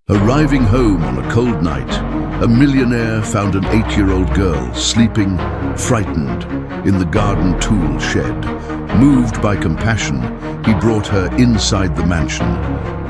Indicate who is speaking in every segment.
Speaker 1: Arriving home on a cold night, a millionaire found an 8-year-old girl sleeping, frightened, in the garden tool shed. Moved by compassion, he brought her inside the mansion,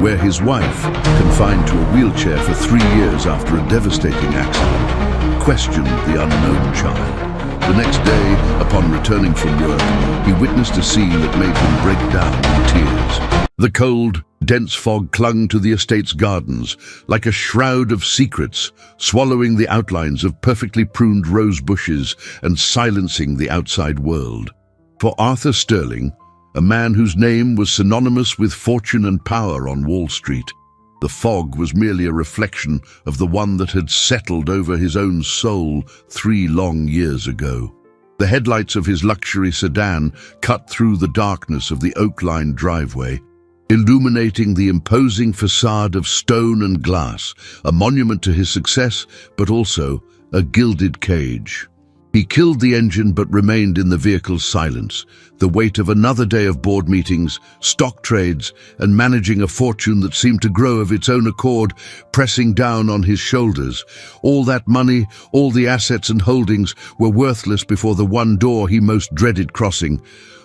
Speaker 1: where his wife, confined to a wheelchair for 3 years after a devastating accident, questioned the unknown child. The next day, upon returning from work, he witnessed a scene that made him break down in tears. The cold, dense fog clung to the estate's gardens like a shroud of secrets, swallowing the outlines of perfectly pruned rose bushes and silencing the outside world. For Arthur Sterling, a man whose name was synonymous with fortune and power on Wall Street, the fog was merely a reflection of the one that had settled over his own soul 3 long years ago. The headlights of his luxury sedan cut through the darkness of the oak-lined driveway, illuminating the imposing facade of stone and glass, a monument to his success, but also a gilded cage. He killed the engine but remained in the vehicle's silence, the weight of another day of board meetings, stock trades, and managing a fortune that seemed to grow of its own accord, pressing down on his shoulders. All that money, all the assets and holdings were worthless before the one door he most dreaded crossing,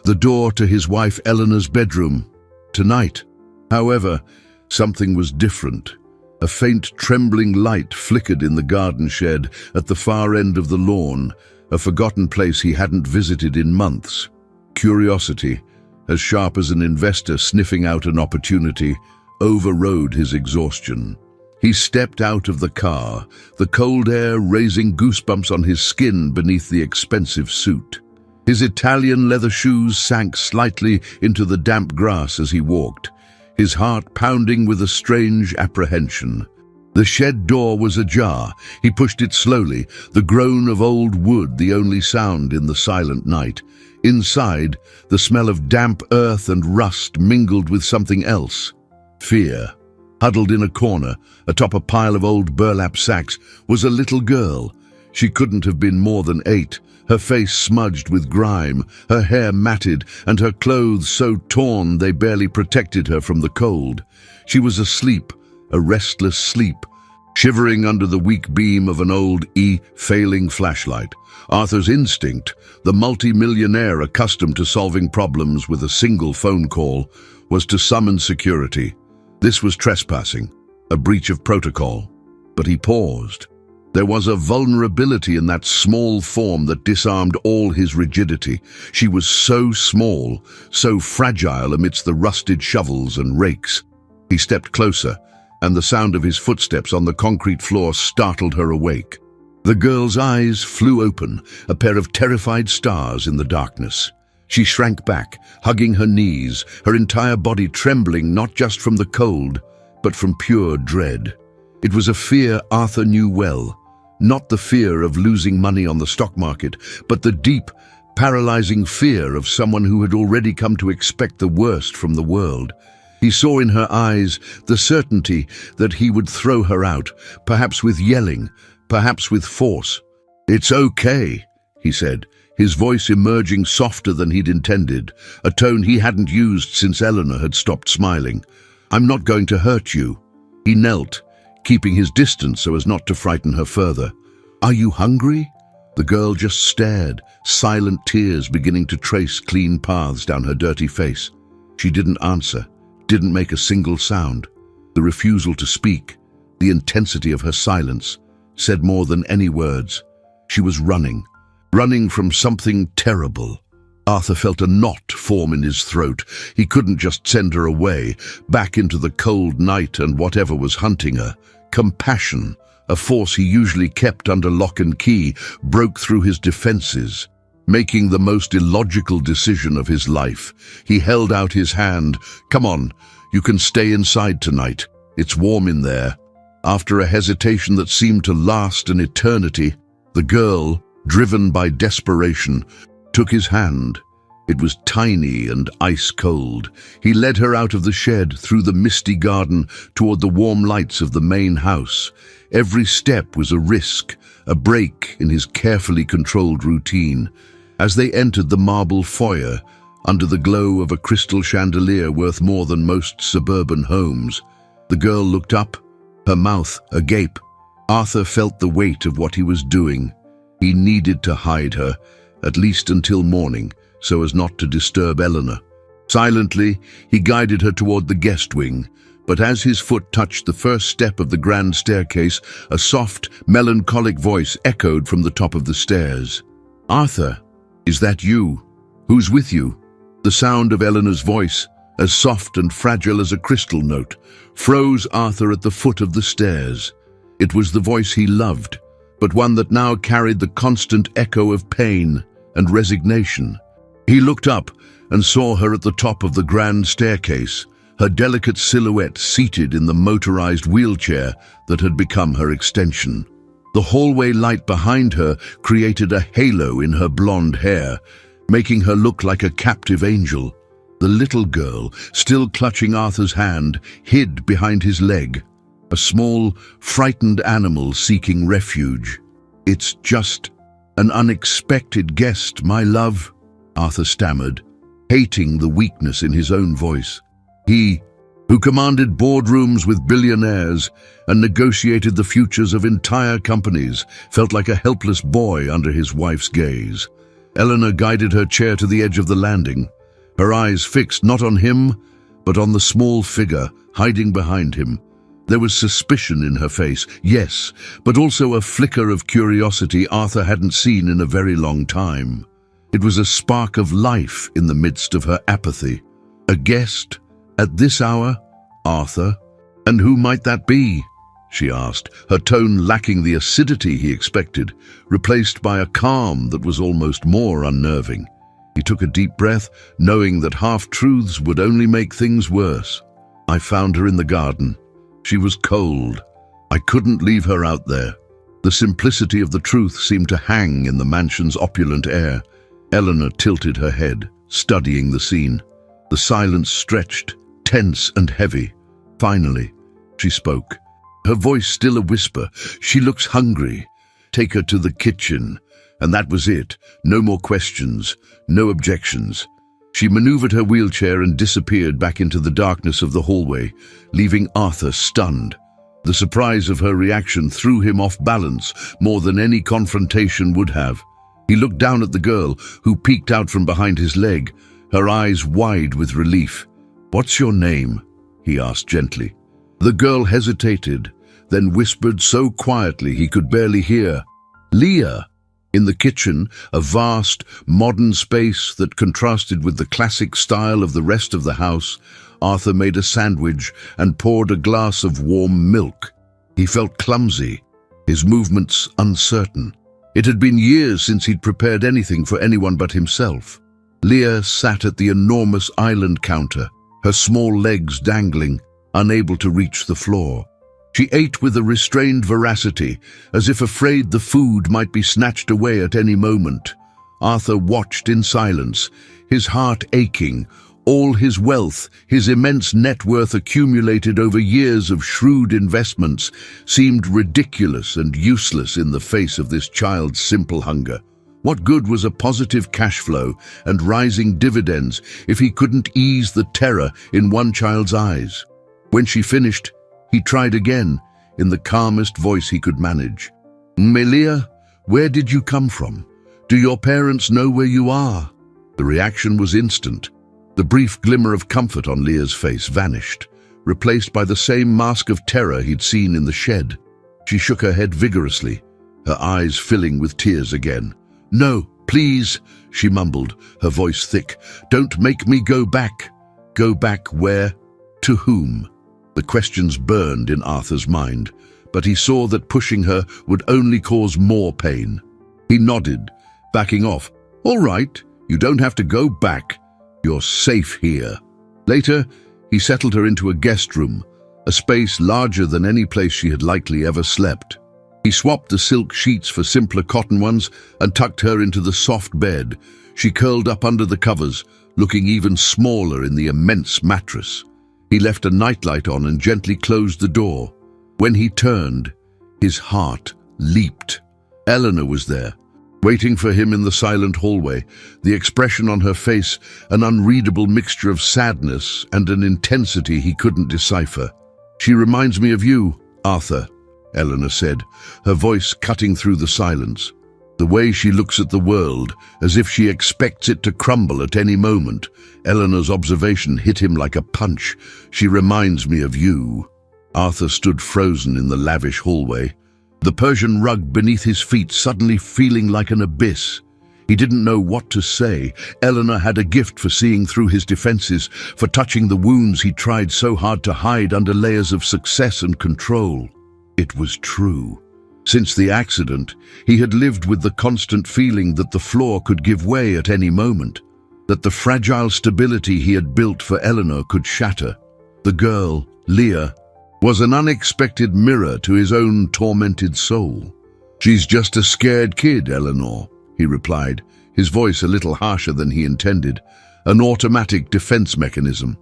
Speaker 1: the door to his wife Eleanor's bedroom. Tonight, however, something was different. A faint trembling light flickered in the garden shed at the far end of the lawn, a forgotten place he hadn't visited in months. Curiosity, as sharp as an investor sniffing out an opportunity, overrode his exhaustion. He stepped out of the car, the cold air raising goosebumps on his skin beneath the expensive suit. His Italian leather shoes sank slightly into the damp grass as he walked, his heart pounding with a strange apprehension. The shed door was ajar. He pushed it slowly, the groan of old wood the only sound in the silent night. Inside, the smell of damp earth and rust mingled with something else. Fear. Huddled in a corner, atop a pile of old burlap sacks, was a little girl. She couldn't have been more than 8, her face smudged with grime, her hair matted, and her clothes so torn they barely protected her from the cold. She was asleep, a restless sleep, shivering under the weak beam of an old failing flashlight. Arthur's instinct, the multi-millionaire accustomed to solving problems with a single phone call, was to summon security. This was trespassing, a breach of protocol. But he paused. There was a vulnerability in that small form that disarmed all his rigidity. She was so small, so fragile amidst the rusted shovels and rakes. He stepped closer, and the sound of his footsteps on the concrete floor startled her awake. The girl's eyes flew open, a pair of terrified stars in the darkness. She shrank back, hugging her knees, her entire body trembling not just from the cold, but from pure dread. It was a fear Arthur knew well, not the fear of losing money on the stock market, but the deep, paralyzing fear of someone who had already come to expect the worst from the world. He saw in her eyes the certainty that he would throw her out, perhaps with yelling, perhaps with force. "It's okay," he said, his voice emerging softer than he'd intended, a tone he hadn't used since Eleanor had stopped smiling. "I'm not going to hurt you." He knelt, keeping his distance so as not to frighten her further. "Are you hungry?" The girl just stared, silent tears beginning to trace clean paths down her dirty face. She didn't answer, didn't make a single sound. The refusal to speak, the intensity of her silence, said more than any words. She was running from something terrible. Arthur felt a knot form in his throat. He couldn't just send her away, back into the cold night and whatever was hunting her. Compassion, a force he usually kept under lock and key, broke through his defenses. Making the most illogical decision of his life, he held out his hand. "Come on, you can stay inside tonight. It's warm in there." After a hesitation that seemed to last an eternity, the girl, driven by desperation, took his hand. It was tiny and ice-cold. He led her out of the shed, through the misty garden, toward the warm lights of the main house. Every step was a risk, a break in his carefully controlled routine. As they entered the marble foyer, under the glow of a crystal chandelier worth more than most suburban homes, the girl looked up, her mouth agape. Arthur felt the weight of what he was doing. He needed to hide her, at least until morning, so as not to disturb Eleanor. Silently, he guided her toward the guest wing, but as his foot touched the first step of the grand staircase, a soft, melancholic voice echoed from the top of the stairs. "Arthur, is that you? Who's with you?" The sound of Eleanor's voice, as soft and fragile as a crystal note, froze Arthur at the foot of the stairs. It was the voice he loved, but one that now carried the constant echo of pain and resignation. He looked up and saw her at the top of the grand staircase, her delicate silhouette seated in the motorized wheelchair that had become her extension. The hallway light behind her created a halo in her blonde hair, making her look like a captive angel. The little girl, still clutching Arthur's hand, hid behind his leg, a small, frightened animal seeking refuge. "It's just an unexpected guest, my love," Arthur stammered, hating the weakness in his own voice. He, who commanded boardrooms with billionaires and negotiated the futures of entire companies, felt like a helpless boy under his wife's gaze. Eleanor guided her chair to the edge of the landing, her eyes fixed not on him, but on the small figure hiding behind him. There was suspicion in her face, yes, but also a flicker of curiosity Arthur hadn't seen in a very long time. It was a spark of life in the midst of her apathy. A guest? At this hour? Arthur? And who might that be? She asked, her tone lacking the acidity he expected, replaced by a calm that was almost more unnerving. He took a deep breath, knowing that half-truths would only make things worse. "I found her in the garden. She was cold. I couldn't leave her out there." The simplicity of the truth seemed to hang in the mansion's opulent air. Eleanor tilted her head, studying the scene. The silence stretched, tense and heavy. Finally, she spoke, her voice still a whisper. "She looks hungry. Take her to the kitchen." And that was it. No more questions, no objections. She maneuvered her wheelchair and disappeared back into the darkness of the hallway, leaving Arthur stunned. The surprise of her reaction threw him off balance more than any confrontation would have. He looked down at the girl, who peeked out from behind his leg, her eyes wide with relief. "What's your name?" he asked gently. The girl hesitated, then whispered so quietly he could barely hear, "Leah." In the kitchen, a vast, modern space that contrasted with the classic style of the rest of the house, Arthur made a sandwich and poured a glass of warm milk. He felt clumsy, his movements uncertain. It had been years since he'd prepared anything for anyone but himself. Leah sat at the enormous island counter, her small legs dangling, unable to reach the floor. She ate with a restrained voracity, as if afraid the food might be snatched away at any moment. Arthur watched in silence, his heart aching. All his wealth, his immense net worth accumulated over years of shrewd investments, seemed ridiculous and useless in the face of this child's simple hunger. What good was a positive cash flow and rising dividends if he couldn't ease the terror in one child's eyes? When she finished, he tried again, in the calmest voice he could manage. "Leah, where did you come from? Do your parents know where you are?" The reaction was instant. The brief glimmer of comfort on Leah's face vanished, replaced by the same mask of terror he'd seen in the shed. She shook her head vigorously, her eyes filling with tears again. "No, please," she mumbled, her voice thick. "Don't make me go back." Go back where? To whom? The questions burned in Arthur's mind, but he saw that pushing her would only cause more pain. He nodded, backing off. "All right, you don't have to go back. You're safe here." Later, he settled her into a guest room, a space larger than any place she had likely ever slept. He swapped the silk sheets for simpler cotton ones and tucked her into the soft bed. She curled up under the covers, looking even smaller in the immense mattress. He left a nightlight on and gently closed the door. When he turned, his heart leaped. Eleanor was there, waiting for him in the silent hallway, the expression on her face an unreadable mixture of sadness and an intensity he couldn't decipher. "She reminds me of you," Arthur, Eleanor said, her voice cutting through the silence. The way she looks at the world, as if she expects it to crumble at any moment. Eleanor's observation hit him like a punch. She reminds me of you. Arthur stood frozen in the lavish hallway, the Persian rug beneath his feet suddenly feeling like an abyss. He didn't know what to say. Eleanor had a gift for seeing through his defenses, for touching the wounds he tried so hard to hide under layers of success and control. It was true. Since the accident, he had lived with the constant feeling that the floor could give way at any moment, that the fragile stability he had built for Eleanor could shatter. The girl, Leah, was an unexpected mirror to his own tormented soul. "She's just a scared kid, Eleanor," he replied, his voice a little harsher than he intended, an automatic defense mechanism.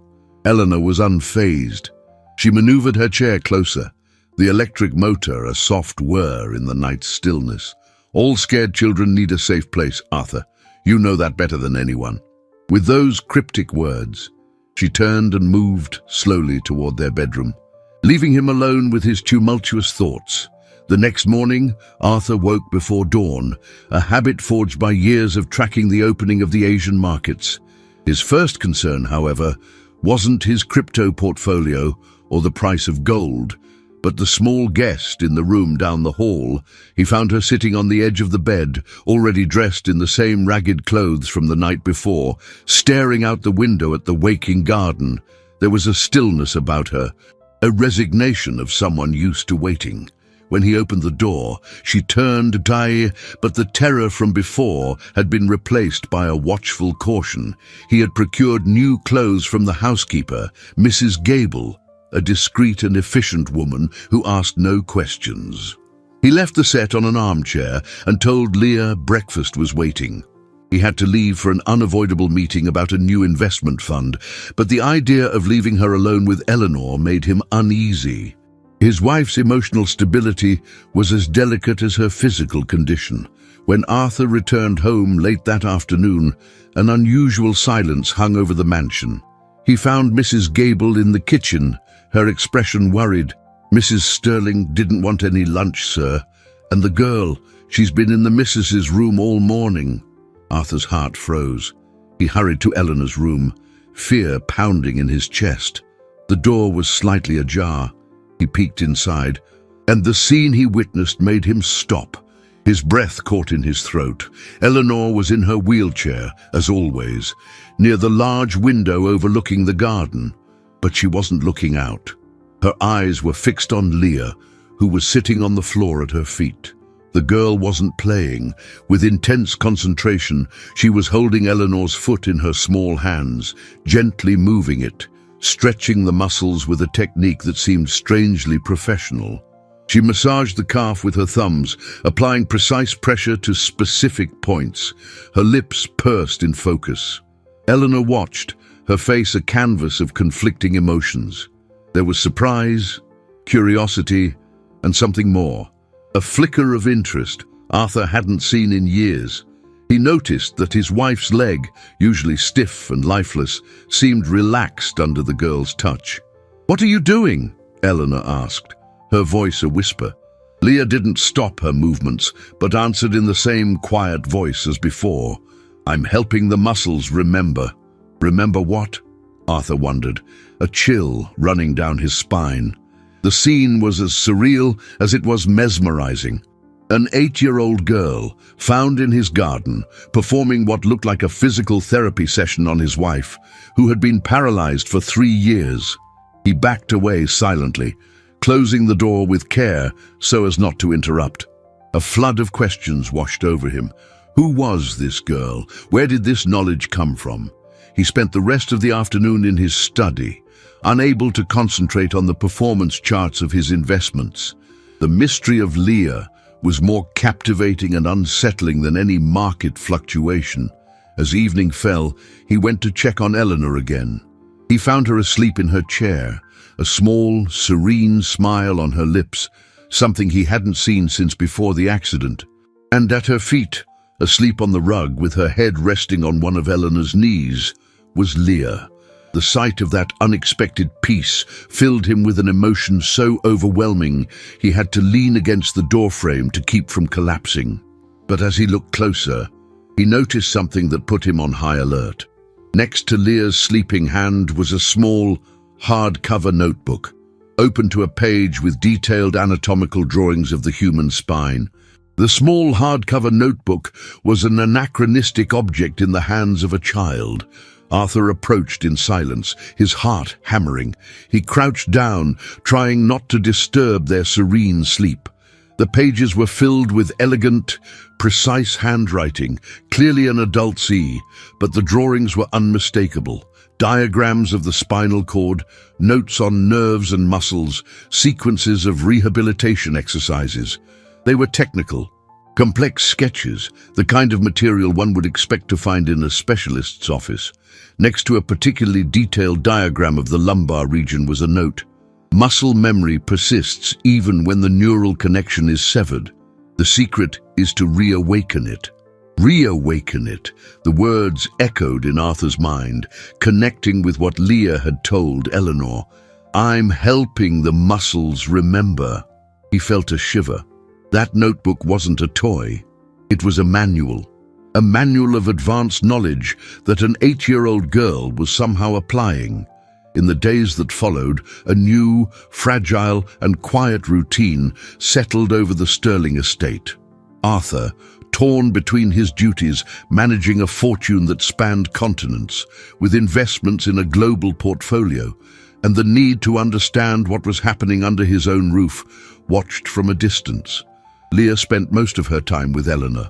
Speaker 1: Eleanor was unfazed. She maneuvered her chair closer, the electric motor a soft whir in the night's stillness. "All scared children need a safe place, Arthur. You know that better than anyone." With those cryptic words, she turned and moved slowly toward their bedroom, leaving him alone with his tumultuous thoughts. The next morning, Arthur woke before dawn, a habit forged by years of tracking the opening of the Asian markets. His first concern, however, wasn't his crypto portfolio or the price of gold, but the small guest in the room down the hall. He found her sitting on the edge of the bed, already dressed in the same ragged clothes from the night before, staring out the window at the waking garden. There was a stillness about her, a resignation of someone used to waiting. When he opened the door, she turned but the terror from before had been replaced by a watchful caution. He had procured new clothes from the housekeeper, Mrs. Gable, a discreet and efficient woman who asked no questions. He left the set on an armchair and told Leah breakfast was waiting. He had to leave for an unavoidable meeting about a new investment fund, but the idea of leaving her alone with Eleanor made him uneasy. His wife's emotional stability was as delicate as her physical condition. When Arthur returned home late that afternoon, an unusual silence hung over the mansion. He found Mrs. Gable in the kitchen, her expression worried. "Mrs. Sterling didn't want any lunch, sir. And the girl, she's been in the missus's room all morning." Arthur's heart froze. He hurried to Eleanor's room, fear pounding in his chest. The door was slightly ajar. He peeked inside, and the scene he witnessed made him stop. His breath caught in his throat. Eleanor was in her wheelchair, as always, near the large window overlooking the garden. But she wasn't looking out. Her eyes were fixed on Leah, who was sitting on the floor at her feet. The girl wasn't playing. With intense concentration, she was holding Eleanor's foot in her small hands, gently moving it, stretching the muscles with a technique that seemed strangely professional. She massaged the calf with her thumbs, applying precise pressure to specific points. Her lips pursed in focus. Eleanor watched, her face a canvas of conflicting emotions. There was surprise, curiosity, and something more. A flicker of interest Arthur hadn't seen in years. He noticed that his wife's leg, usually stiff and lifeless, seemed relaxed under the girl's touch. "What are you doing?" Eleanor asked, her voice a whisper. Leah didn't stop her movements, but answered in the same quiet voice as before. "I'm helping the muscles remember." "Remember what?" Arthur wondered, a chill running down his spine. The scene was as surreal as it was mesmerizing. An 8-year-old girl, found in his garden, performing what looked like a physical therapy session on his wife, who had been paralyzed for 3 years. He backed away silently, closing the door with care so as not to interrupt. A flood of questions washed over him. Who was this girl? Where did this knowledge come from? He spent the rest of the afternoon in his study, unable to concentrate on the performance charts of his investments. The mystery of Leah was more captivating and unsettling than any market fluctuation. As evening fell, he went to check on Eleanor again. He found her asleep in her chair, a small, serene smile on her lips, something he hadn't seen since before the accident. And at her feet, asleep on the rug with her head resting on one of Eleanor's knees, was Leah. The sight of that unexpected peace filled him with an emotion so overwhelming he had to lean against the doorframe to keep from collapsing. But as he looked closer, he noticed something that put him on high alert. Next to Leah's sleeping hand was a small, hardcover notebook, open to a page with detailed anatomical drawings of the human spine. The small hardcover notebook was an anachronistic object in the hands of a child. Arthur approached in silence, his heart hammering. He crouched down, trying not to disturb their serene sleep. The pages were filled with elegant, precise handwriting, clearly an adult's but the drawings were unmistakable. Diagrams of the spinal cord, notes on nerves and muscles, sequences of rehabilitation exercises. They were technical, complex sketches, the kind of material one would expect to find in a specialist's office. Next to a particularly detailed diagram of the lumbar region was a note. Muscle memory persists even when the neural connection is severed. The secret is to reawaken it. Reawaken it. The words echoed in Arthur's mind, connecting with what Leah had told Eleanor. I'm helping the muscles remember. He felt a shiver. That notebook wasn't a toy. It was a manual of advanced knowledge that an 8-year-old girl was somehow applying. In the days that followed, a new, fragile and quiet routine settled over the Sterling estate. Arthur, torn between his duties, managing a fortune that spanned continents, with investments in a global portfolio, and the need to understand what was happening under his own roof, watched from a distance. Leah spent most of her time with Eleanor.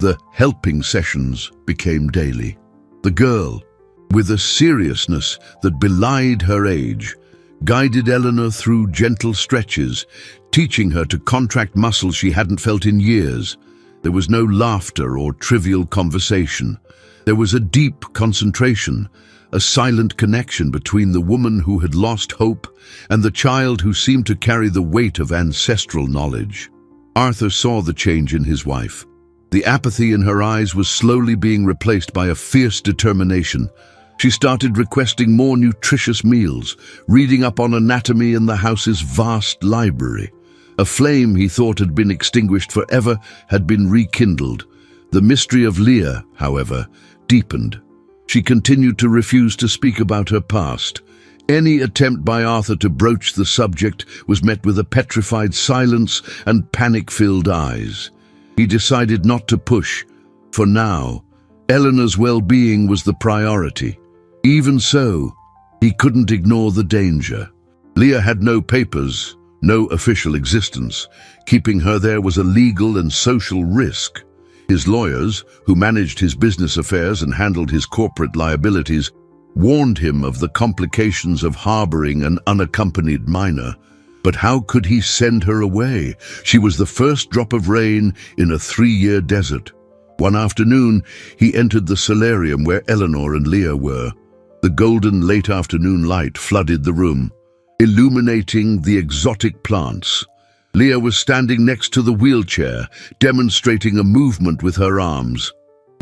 Speaker 1: The helping sessions became daily. The girl, with a seriousness that belied her age, guided Eleanor through gentle stretches, teaching her to contract muscles she hadn't felt in years. There was no laughter or trivial conversation. There was a deep concentration, a silent connection between the woman who had lost hope and the child who seemed to carry the weight of ancestral knowledge. Arthur saw the change in his wife. The apathy in her eyes was slowly being replaced by a fierce determination. She started requesting more nutritious meals, reading up on anatomy in the house's vast library. A flame he thought had been extinguished forever had been rekindled. The mystery of Leah, however, deepened. She continued to refuse to speak about her past. Any attempt by Arthur to broach the subject was met with a petrified silence and panic-filled eyes. He decided not to push. For now, Eleanor's well-being was the priority. Even so, he couldn't ignore the danger. Leah had no papers, no official existence. Keeping her there was a legal and social risk. His lawyers, who managed his business affairs and handled his corporate liabilities, warned him of the complications of harboring an unaccompanied minor. But how could he send her away? She was the first drop of rain in a 3-year desert. One afternoon, he entered the solarium where Eleanor and Leah were. The golden late afternoon light flooded the room, illuminating the exotic plants. Leah was standing next to the wheelchair, demonstrating a movement with her arms.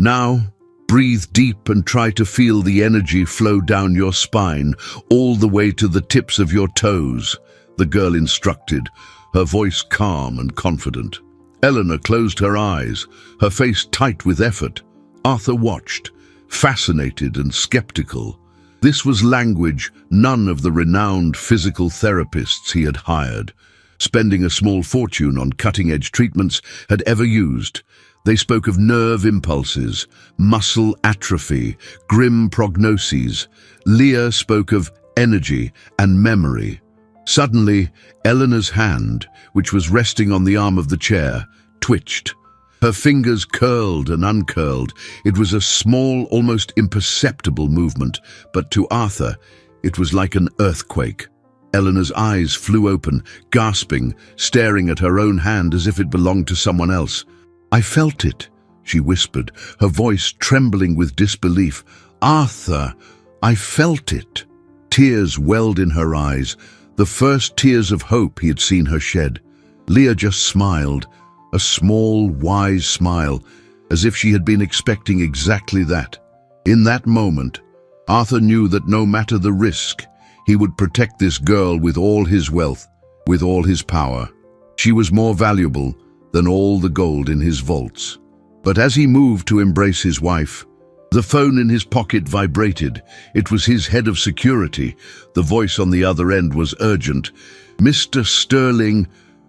Speaker 1: Now, breathe deep and try to feel the energy flow down your spine, all the way to the tips of your toes, the girl instructed, her voice calm and confident. Eleanor closed her eyes, her face tight with effort. Arthur watched, fascinated and skeptical. This was language none of the renowned physical therapists he had hired, spending a small fortune on cutting-edge treatments, had ever used. They spoke of nerve impulses, muscle atrophy, grim prognoses. Leah spoke of energy and memory. Suddenly, Eleanor's hand, which was resting on the arm of the chair, twitched. Her fingers curled and uncurled. It was a small, almost imperceptible movement, but to Arthur, it was like an earthquake. Eleanor's eyes flew open, gasping, staring at her own hand as if it belonged to someone else. "I felt it," she whispered, her voice trembling with disbelief. "Arthur, I felt it." Tears welled in her eyes, the first tears of hope he had seen her shed. Leah just smiled, a small, wise smile, as if she had been expecting exactly that. In that moment, Arthur knew that no matter the risk, he would protect this girl with all his wealth, with all his power. She was more valuable than all the gold in his vaults. But as he moved to embrace his wife, the phone in his pocket vibrated. It was his head of security. The voice on the other end was urgent. "Mr. Sterling,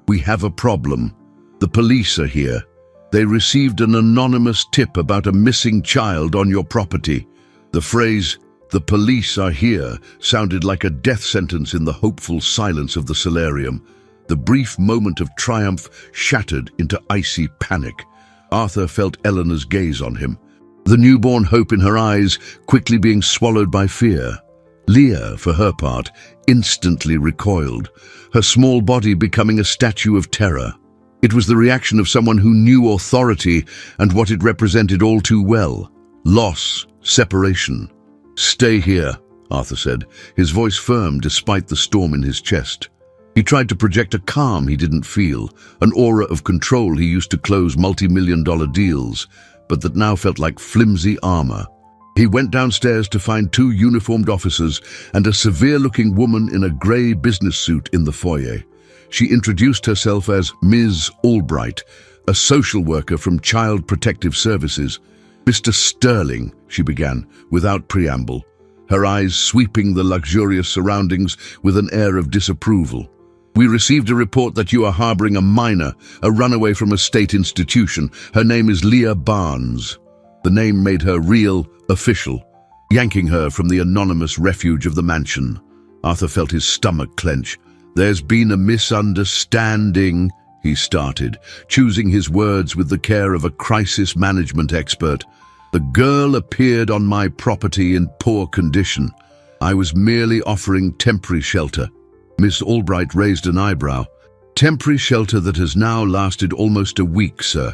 Speaker 1: we have a problem. The police are here. They received an anonymous tip about a missing child on your property." The phrase, "the police are here," sounded like a death sentence in the hopeful silence of the solarium. The brief moment of triumph shattered into icy panic. Arthur felt Eleanor's gaze on him, the newborn hope in her eyes quickly being swallowed by fear. Leah, for her part, instantly recoiled, her small body becoming a statue of terror. It was the reaction of someone who knew authority and what it represented all too well: loss, separation. "Stay here," Arthur said, his voice firm despite the storm in his chest. He tried to project a calm he didn't feel, an aura of control he used to close multi-million-dollar deals, but that now felt like flimsy armor. He went downstairs to find 2 uniformed officers and a severe-looking woman in a grey business suit in the foyer. She introduced herself as Ms. Albright, a social worker from Child Protective Services. "Mr. Sterling," she began, without preamble, her eyes sweeping the luxurious surroundings with an air of disapproval. "We received a report that you are harboring a minor, a runaway from a state institution. Her name is Leah Barnes." The name made her real, official, yanking her from the anonymous refuge of the mansion. Arthur felt his stomach clench. "There's been a misunderstanding," he started, choosing his words with the care of a crisis management expert. "The girl appeared on my property in poor condition. I was merely offering temporary shelter." Miss Albright raised an eyebrow. "Temporary shelter that has now lasted almost a week, sir.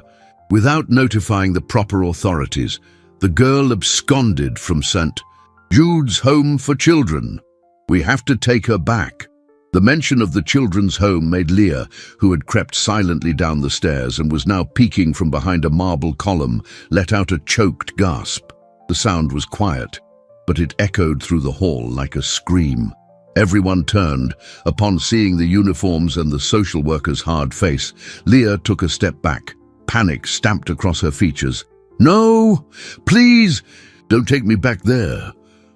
Speaker 1: Without notifying the proper authorities, the girl absconded from St. Jude's Home for Children. We have to take her back." The mention of the children's home made Leah, who had crept silently down the stairs and was now peeking from behind a marble column, let out a choked gasp. The sound was quiet, but it echoed through the hall like a scream. Everyone turned. Upon seeing the uniforms and the social worker's hard face, Leah took a step back. Panic stamped across her features. "No! Please! Don't take me back there!"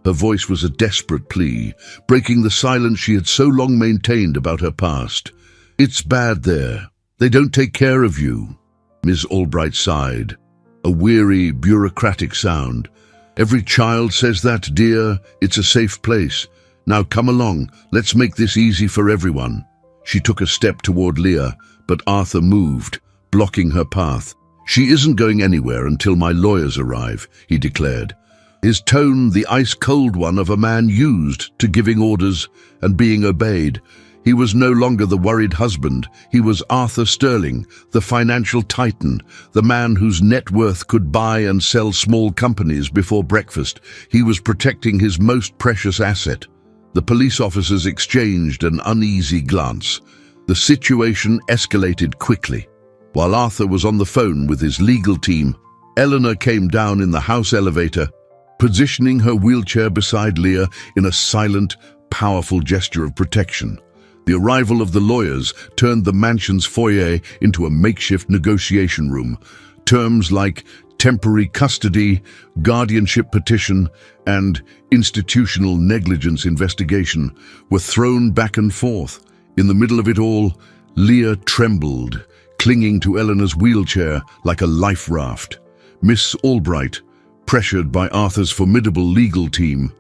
Speaker 1: Her voice was a desperate plea, breaking the silence she had so long maintained about her past. "It's bad there. They don't take care of you." Ms. Albright sighed, a weary, bureaucratic sound. "Every child says that, dear. It's a safe place. Now come along, let's make this easy for everyone." She took a step toward Leah, but Arthur moved, blocking her path. "She isn't going anywhere until my lawyers arrive," he declared, his tone the ice-cold one of a man used to giving orders and being obeyed. He was no longer the worried husband. He was Arthur Sterling, the financial titan, the man whose net worth could buy and sell small companies before breakfast. He was protecting his most precious asset. The police officers exchanged an uneasy glance. The situation escalated quickly. While Arthur was on the phone with his legal team, Eleanor came down in the house elevator, positioning her wheelchair beside Leah in a silent, powerful gesture of protection. The arrival of the lawyers turned the mansion's foyer into a makeshift negotiation room. Terms like temporary custody, guardianship petition, and institutional negligence investigation were thrown back and forth. In the middle of it all, Leah trembled, clinging to Eleanor's wheelchair like a life raft. Miss Albright, pressured by Arthur's formidable legal team,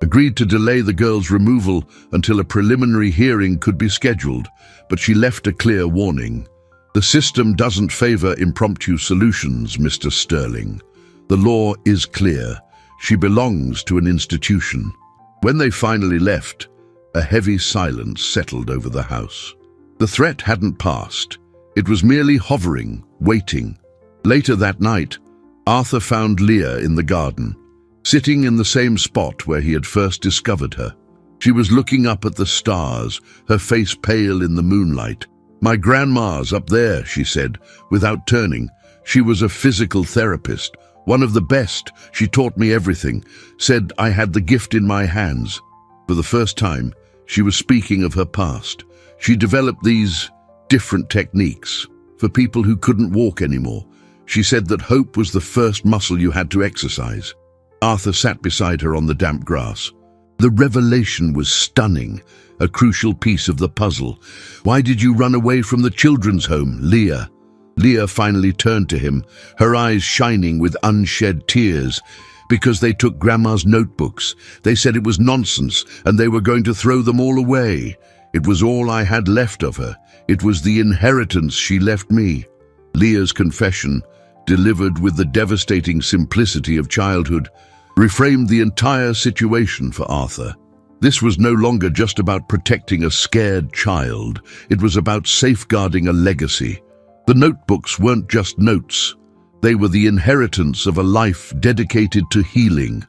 Speaker 1: agreed to delay the girl's removal until a preliminary hearing could be scheduled, but she left a clear warning. "The system doesn't favor impromptu solutions, Mr. Sterling. The law is clear. She belongs to an institution." When they finally left, a heavy silence settled over the house. The threat hadn't passed. It was merely hovering, waiting. Later that night, Arthur found Leah in the garden, sitting in the same spot where he had first discovered her. She was looking up at the stars, her face pale in the moonlight. "My grandma's up there," she said, without turning. She was a physical therapist, One of the best. She taught me everything, said I had the gift in my hands. For the first time, she was speaking of her past. She developed these different techniques for people who couldn't walk anymore. She said that hope was the first muscle you had to exercise. Arthur sat beside her on the damp grass. The revelation was stunning, a crucial piece of the puzzle. Why did you run away from the children's home, Leah? Leah finally turned to him, her eyes shining with unshed tears. Because they took Grandma's notebooks. They said it was nonsense and they were going to throw them all away. It was all I had left of her. It was the inheritance she left me. Leah's confession, delivered with the devastating simplicity of childhood, reframed the entire situation for Arthur. This was no longer just about protecting a scared child. It was about safeguarding a legacy. The notebooks weren't just notes. They were the inheritance of a life dedicated to healing,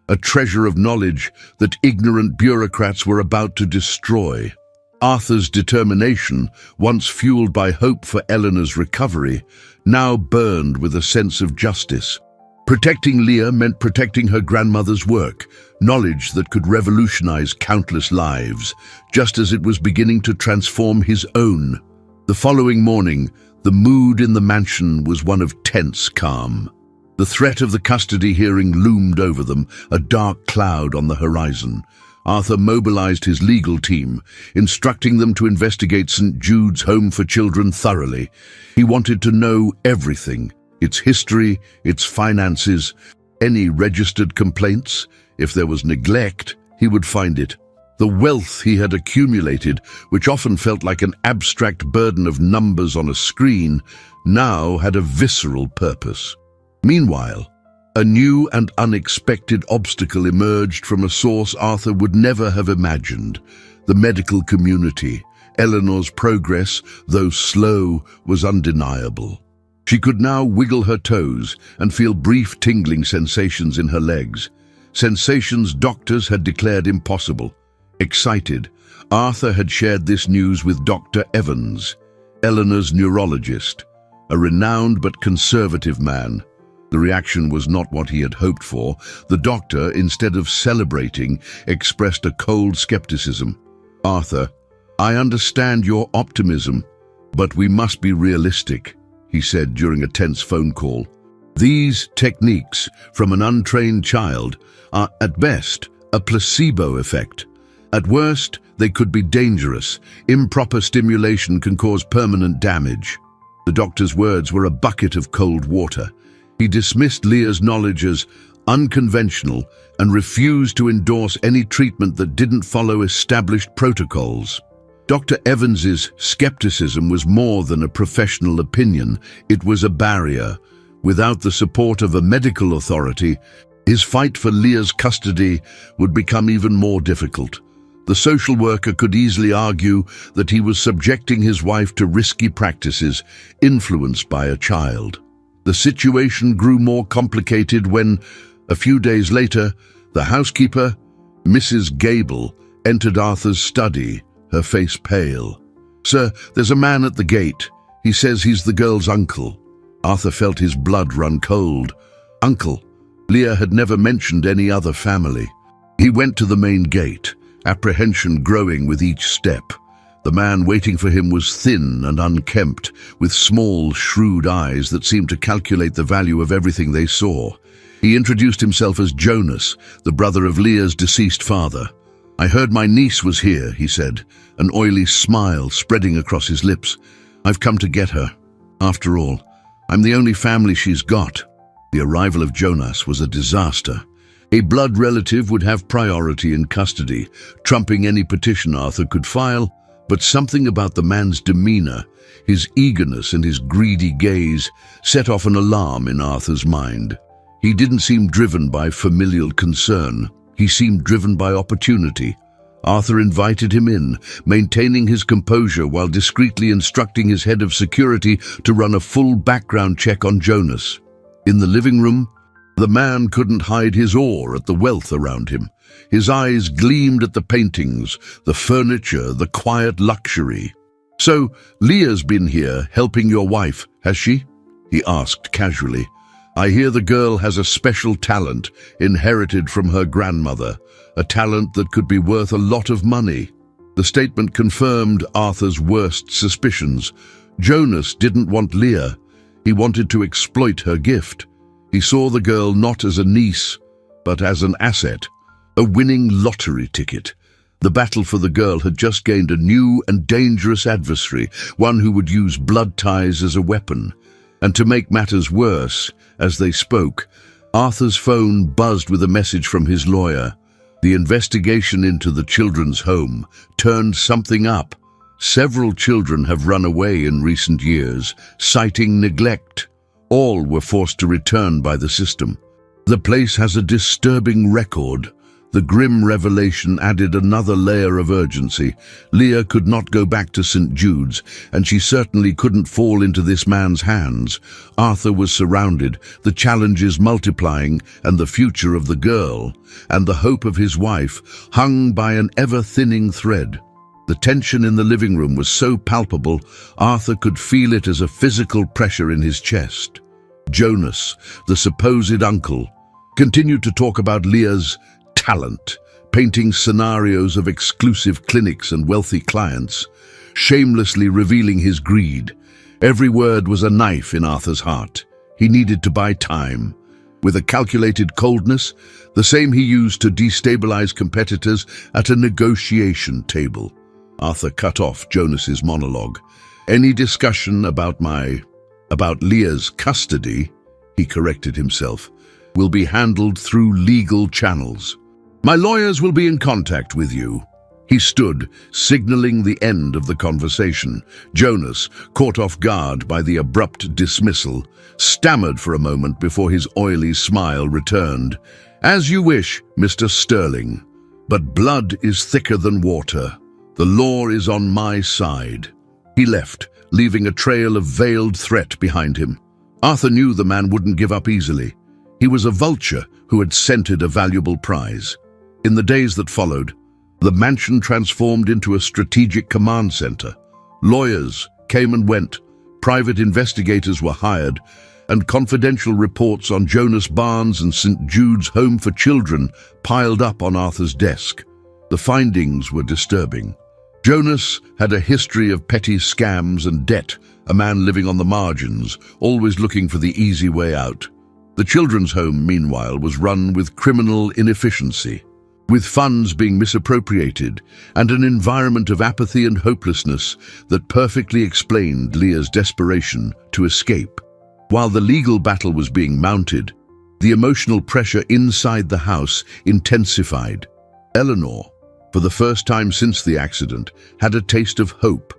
Speaker 1: a treasure of knowledge that ignorant bureaucrats were about to destroy. Arthur's determination, once fueled by hope for Eleanor's recovery, now burned with a sense of justice. Protecting Leah meant protecting her grandmother's work, knowledge that could revolutionize countless lives, just as it was beginning to transform his own. The following morning, the mood in the mansion was one of tense calm. The threat of the custody hearing loomed over them, a dark cloud on the horizon. Arthur mobilized his legal team, instructing them to investigate St. Jude's Home for Children thoroughly. He wanted to know everything, its history, its finances, any registered complaints. If there was neglect, he would find it. The wealth he had accumulated, which often felt like an abstract burden of numbers on a screen, now had a visceral purpose. Meanwhile, a new and unexpected obstacle emerged from a source Arthur would never have imagined: the medical community. Eleanor's progress, though slow, was undeniable. She could now wiggle her toes and feel brief tingling sensations in her legs, sensations doctors had declared impossible. Excited, Arthur had shared this news with Dr. Evans, Eleanor's neurologist, a renowned but conservative man. The reaction was not what he had hoped for. The doctor, instead of celebrating, expressed a cold skepticism. "Arthur, I understand your optimism, but we must be realistic," he said during a tense phone call. "These techniques from an untrained child are, at best, a placebo effect. At worst, they could be dangerous. Improper stimulation can cause permanent damage." The doctor's words were a bucket of cold water. He dismissed Leah's knowledge as unconventional and refused to endorse any treatment that didn't follow established protocols. Dr. Evans's skepticism was more than a professional opinion. It was a barrier. Without the support of a medical authority, his fight for Leah's custody would become even more difficult. The social worker could easily argue that he was subjecting his wife to risky practices, influenced by a child. The situation grew more complicated when, a few days later, the housekeeper, Mrs. Gable, entered Arthur's study, her face pale. "Sir, there's a man at the gate. He says he's the girl's uncle." Arthur felt his blood run cold. Uncle. Leah had never mentioned any other family. He went to the main gate, apprehension growing with each step. The man waiting for him was thin and unkempt, with small, shrewd eyes that seemed to calculate the value of everything they saw. He introduced himself as Jonas, the brother of Leah's deceased father. "I heard my niece was here," he said, an oily smile spreading across his lips. "I've come to get her. After all, I'm the only family she's got." The arrival of Jonas was a disaster. A blood relative would have priority in custody, trumping any petition Arthur could file, but something about the man's demeanor, his eagerness and his greedy gaze, set off an alarm in Arthur's mind. He didn't seem driven by familial concern. He seemed driven by opportunity. Arthur invited him in, maintaining his composure while discreetly instructing his head of security to run a full background check on Jonas. In the living room, the man couldn't hide his awe at the wealth around him. His eyes gleamed at the paintings, the furniture, the quiet luxury. "So, Leah's been here helping your wife, has she?" he asked casually. I hear the girl has a special talent inherited from her grandmother, a talent that could be worth a lot of money. The statement confirmed Arthur's worst suspicions. Jonas didn't want Leah. He wanted to exploit her gift. He saw the girl not as a niece, but as an asset, a winning lottery ticket. The battle for the girl had just gained a new and dangerous adversary, one who would use blood ties as a weapon. And to make matters worse, as they spoke, Arthur's phone buzzed with a message from his lawyer. The investigation into the children's home turned something up. Several children have run away in recent years, citing neglect. All were forced to return by the system. The place has a disturbing record. The grim revelation added another layer of urgency. Leah could not go back to St. Jude's, and she certainly couldn't fall into this man's hands. Arthur was surrounded, the challenges multiplying, and the future of the girl, and the hope of his wife, hung by an ever-thinning thread. The tension in the living room was so palpable, Arthur could feel it as a physical pressure in his chest. Jonas, the supposed uncle, continued to talk about Leah's talent, painting scenarios of exclusive clinics and wealthy clients, shamelessly revealing his greed. Every word was a knife in Arthur's heart. He needed to buy time. With a calculated coldness, the same he used to destabilize competitors at a negotiation table. Arthur cut off Jonas's monologue. Any discussion about Leah's custody, he corrected himself, will be handled through legal channels. My lawyers will be in contact with you. He stood, signaling the end of the conversation. Jonas, caught off guard by the abrupt dismissal, stammered for a moment before his oily smile returned. As you wish, Mr. Sterling. But blood is thicker than water. The law is on my side. He left, leaving a trail of veiled threat behind him. Arthur knew the man wouldn't give up easily. He was a vulture who had scented a valuable prize. In the days that followed, the mansion transformed into a strategic command center. Lawyers came and went, private investigators were hired, and confidential reports on Jonas Barnes and St. Jude's Home for Children piled up on Arthur's desk. The findings were disturbing. Jonas had a history of petty scams and debt, a man living on the margins, always looking for the easy way out. The children's home, meanwhile, was run with criminal inefficiency, with funds being misappropriated and an environment of apathy and hopelessness that perfectly explained Leah's desperation to escape. While the legal battle was being mounted, the emotional pressure inside the house intensified. Eleanor, for the first time since the accident, had a taste of hope,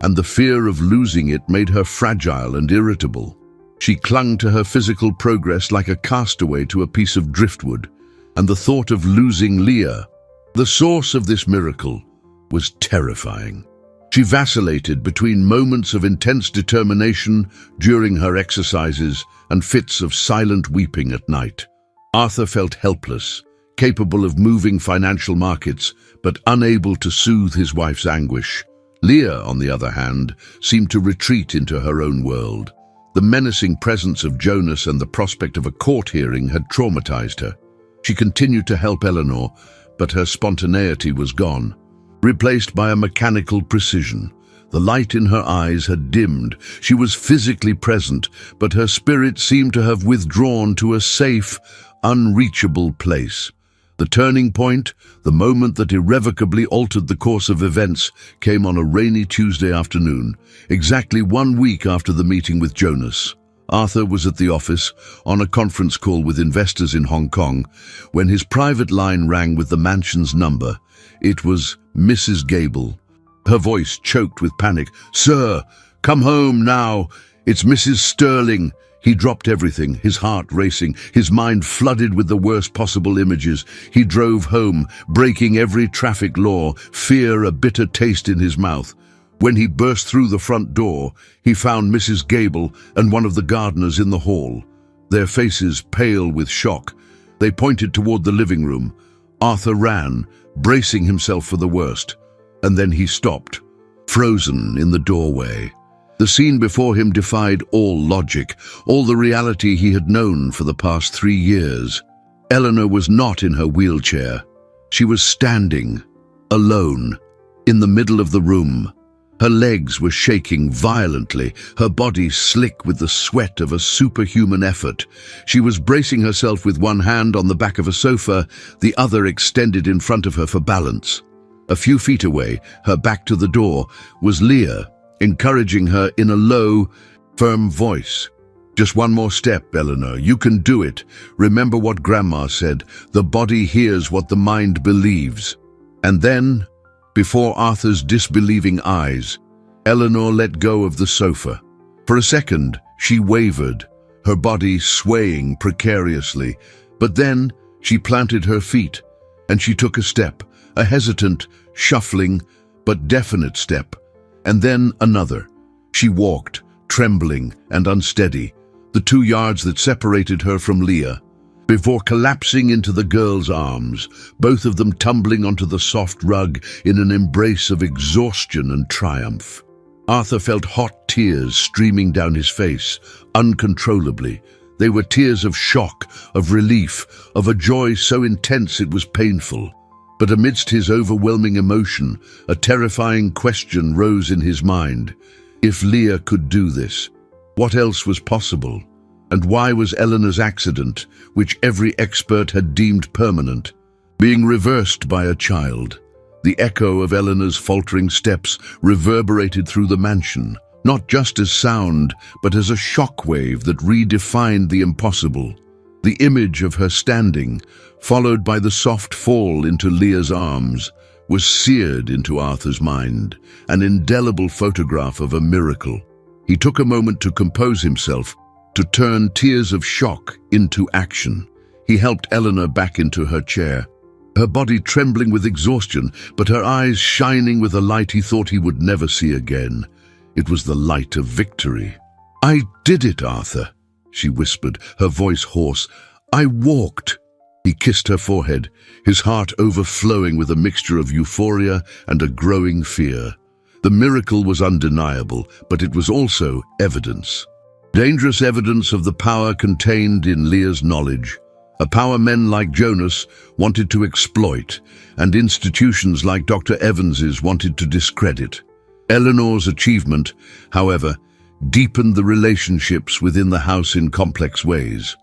Speaker 1: and the fear of losing it made her fragile and irritable. She clung to her physical progress like a castaway to a piece of driftwood, and the thought of losing Leah, the source of this miracle, was terrifying. She vacillated between moments of intense determination during her exercises and fits of silent weeping at night. Arthur felt helpless, capable of moving financial markets, but unable to soothe his wife's anguish. Leah, on the other hand, seemed to retreat into her own world. The menacing presence of Jonas and the prospect of a court hearing had traumatized her. She continued to help Eleanor, but her spontaneity was gone, replaced by a mechanical precision. The light in her eyes had dimmed. She was physically present, but her spirit seemed to have withdrawn to a safe, unreachable place. The turning point, the moment that irrevocably altered the course of events, came on a rainy Tuesday afternoon, exactly 1 week after the meeting with Jonas. Arthur was at the office, on a conference call with investors in Hong Kong, when his private line rang with the mansion's number. It was Mrs. Gable. Her voice choked with panic. "Sir, come home now. It's Mrs. Sterling." He dropped everything, his heart racing, his mind flooded with the worst possible images. He drove home, breaking every traffic law, fear a bitter taste in his mouth. When he burst through the front door, he found Mrs. Gable and one of the gardeners in the hall, their faces pale with shock. They pointed toward the living room. Arthur ran, bracing himself for the worst, and then he stopped, frozen in the doorway. The scene before him defied all logic, all the reality he had known for the past 3 years. Eleanor was not in her wheelchair. She was standing, alone, in the middle of the room. Her legs were shaking violently, her body slick with the sweat of a superhuman effort. She was bracing herself with one hand on the back of a sofa, the other extended in front of her for balance. A few feet away, her back to the door, was Leah, encouraging her in a low, firm voice. "Just one more step, Eleanor. You can do it. Remember what Grandma said. The body hears what the mind believes." And then, before Arthur's disbelieving eyes, Eleanor let go of the sofa. For a second, she wavered, her body swaying precariously. But then, she planted her feet, and she took a step, a hesitant, shuffling, but definite step. And then another. She walked, trembling and unsteady, the 2 yards that separated her from Leah, before collapsing into the girl's arms, both of them tumbling onto the soft rug in an embrace of exhaustion and triumph. Arthur felt hot tears streaming down his face, uncontrollably. They were tears of shock, of relief, of a joy so intense it was painful. But amidst his overwhelming emotion, a terrifying question rose in his mind. If Leah could do this, what else was possible? And why was Eleanor's accident, which every expert had deemed permanent, being reversed by a child? The echo of Eleanor's faltering steps reverberated through the mansion, not just as sound, but as a shockwave that redefined the impossible. The image of her standing, followed by the soft fall into Leah's arms, was seared into Arthur's mind, an indelible photograph of a miracle. He took a moment to compose himself, to turn tears of shock into action. He helped Eleanor back into her chair, her body trembling with exhaustion, but her eyes shining with a light he thought he would never see again. It was the light of victory. "I did it, Arthur," she whispered, her voice hoarse. "I walked." He kissed her forehead, his heart overflowing with a mixture of euphoria and a growing fear. The miracle was undeniable, but it was also evidence. Dangerous evidence of the power contained in Leah's knowledge. A power men like Jonas wanted to exploit, and institutions like Dr. Evans's wanted to discredit. Eleanor's achievement, however, deepened the relationships within the house in complex ways.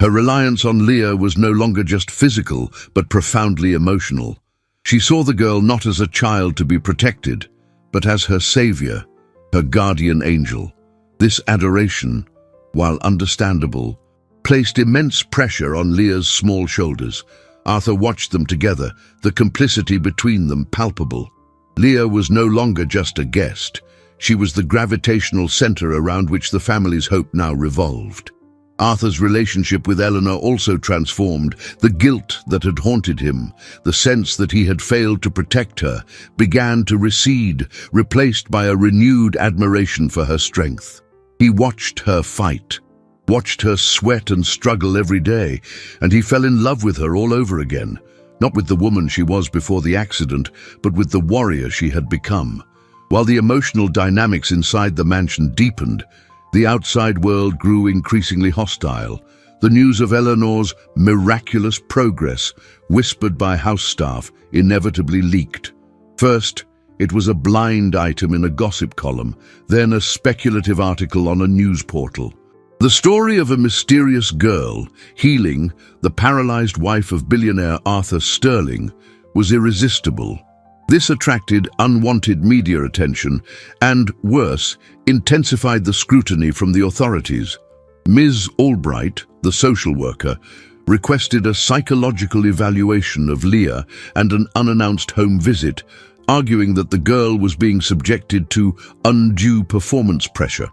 Speaker 1: Her reliance on Leah was no longer just physical, but profoundly emotional. She saw the girl not as a child to be protected, but as her savior, her guardian angel. This adoration, while understandable, placed immense pressure on Leah's small shoulders. Arthur watched them together, the complicity between them palpable. Leah was no longer just a guest. She was the gravitational center around which the family's hope now revolved. Arthur's relationship with Eleanor also transformed. The guilt that had haunted him, the sense that he had failed to protect her, began to recede, replaced by a renewed admiration for her strength. He watched her fight, watched her sweat and struggle every day, and he fell in love with her all over again, not with the woman she was before the accident, but with the warrior she had become. While the emotional dynamics inside the mansion deepened, the outside world grew increasingly hostile. The news of Eleanor's miraculous progress, whispered by house staff, inevitably leaked. First, it was a blind item in a gossip column, then a speculative article on a news portal. The story of a mysterious girl healing the paralyzed wife of billionaire Arthur Sterling was irresistible. This attracted unwanted media attention and, worse, intensified the scrutiny from the authorities. Ms. Albright, the social worker, requested a psychological evaluation of Leah and an unannounced home visit, arguing that the girl was being subjected to undue performance pressure.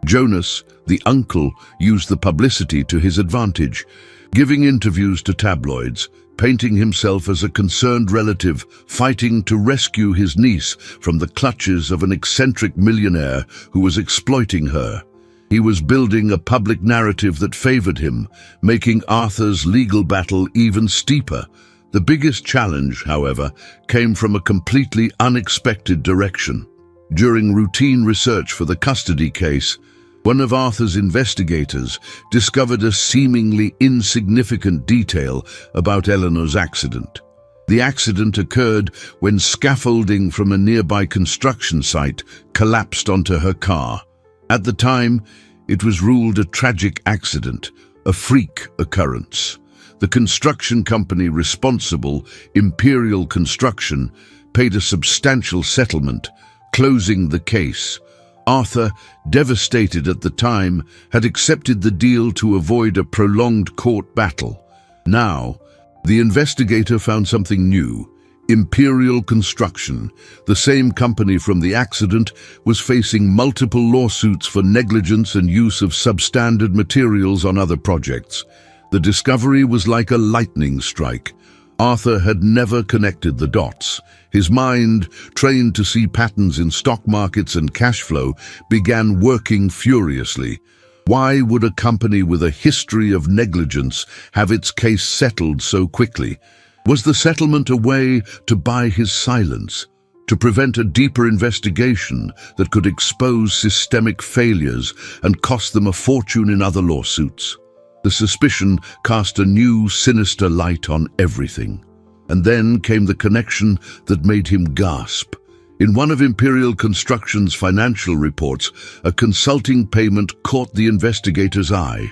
Speaker 1: Jonas, the uncle, used the publicity to his advantage, giving interviews to tabloids, painting himself as a concerned relative fighting to rescue his niece from the clutches of an eccentric millionaire who was exploiting her. He was building a public narrative that favored him, making Arthur's legal battle even steeper. The biggest challenge, however, came from a completely unexpected direction. During routine research for the custody case, one of Arthur's investigators discovered a seemingly insignificant detail about Eleanor's accident. The accident occurred when scaffolding from a nearby construction site collapsed onto her car. At the time, it was ruled a tragic accident, a freak occurrence. The construction company responsible, Imperial Construction, paid a substantial settlement, closing the case. Arthur, devastated at the time, had accepted the deal to avoid a prolonged court battle. Now, the investigator found something new. Imperial Construction, the same company from the accident, was facing multiple lawsuits for negligence and use of substandard materials on other projects. The discovery was like a lightning strike. Arthur had never connected the dots. His mind, trained to see patterns in stock markets and cash flow, began working furiously. Why would a company with a history of negligence have its case settled so quickly? Was the settlement a way to buy his silence, to prevent a deeper investigation that could expose systemic failures and cost them a fortune in other lawsuits? The suspicion cast a new, sinister light on everything. And then came the connection that made him gasp. In one of Imperial Construction's financial reports, a consulting payment caught the investigator's eye.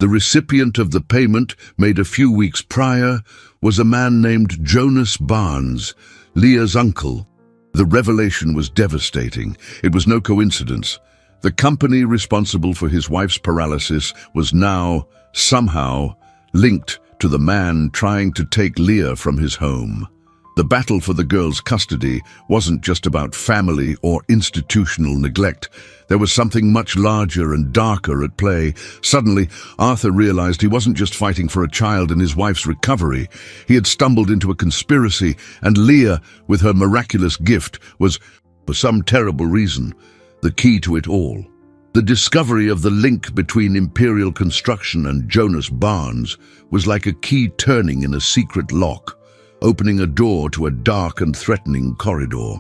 Speaker 1: The recipient of the payment, made a few weeks prior, was a man named Jonas Barnes, Leah's uncle. The revelation was devastating. It was no coincidence. The company responsible for his wife's paralysis was now, somehow, linked to the man trying to take Leah from his home. The battle for the girl's custody wasn't just about family or institutional neglect. There was something much larger and darker at play. Suddenly, Arthur realized he wasn't just fighting for a child and his wife's recovery. He had stumbled into a conspiracy, and Leah, with her miraculous gift, was, for some terrible reason, the key to it all. The discovery of the link between Imperial Construction and Jonas Barnes was like a key turning in a secret lock, opening a door to a dark and threatening corridor.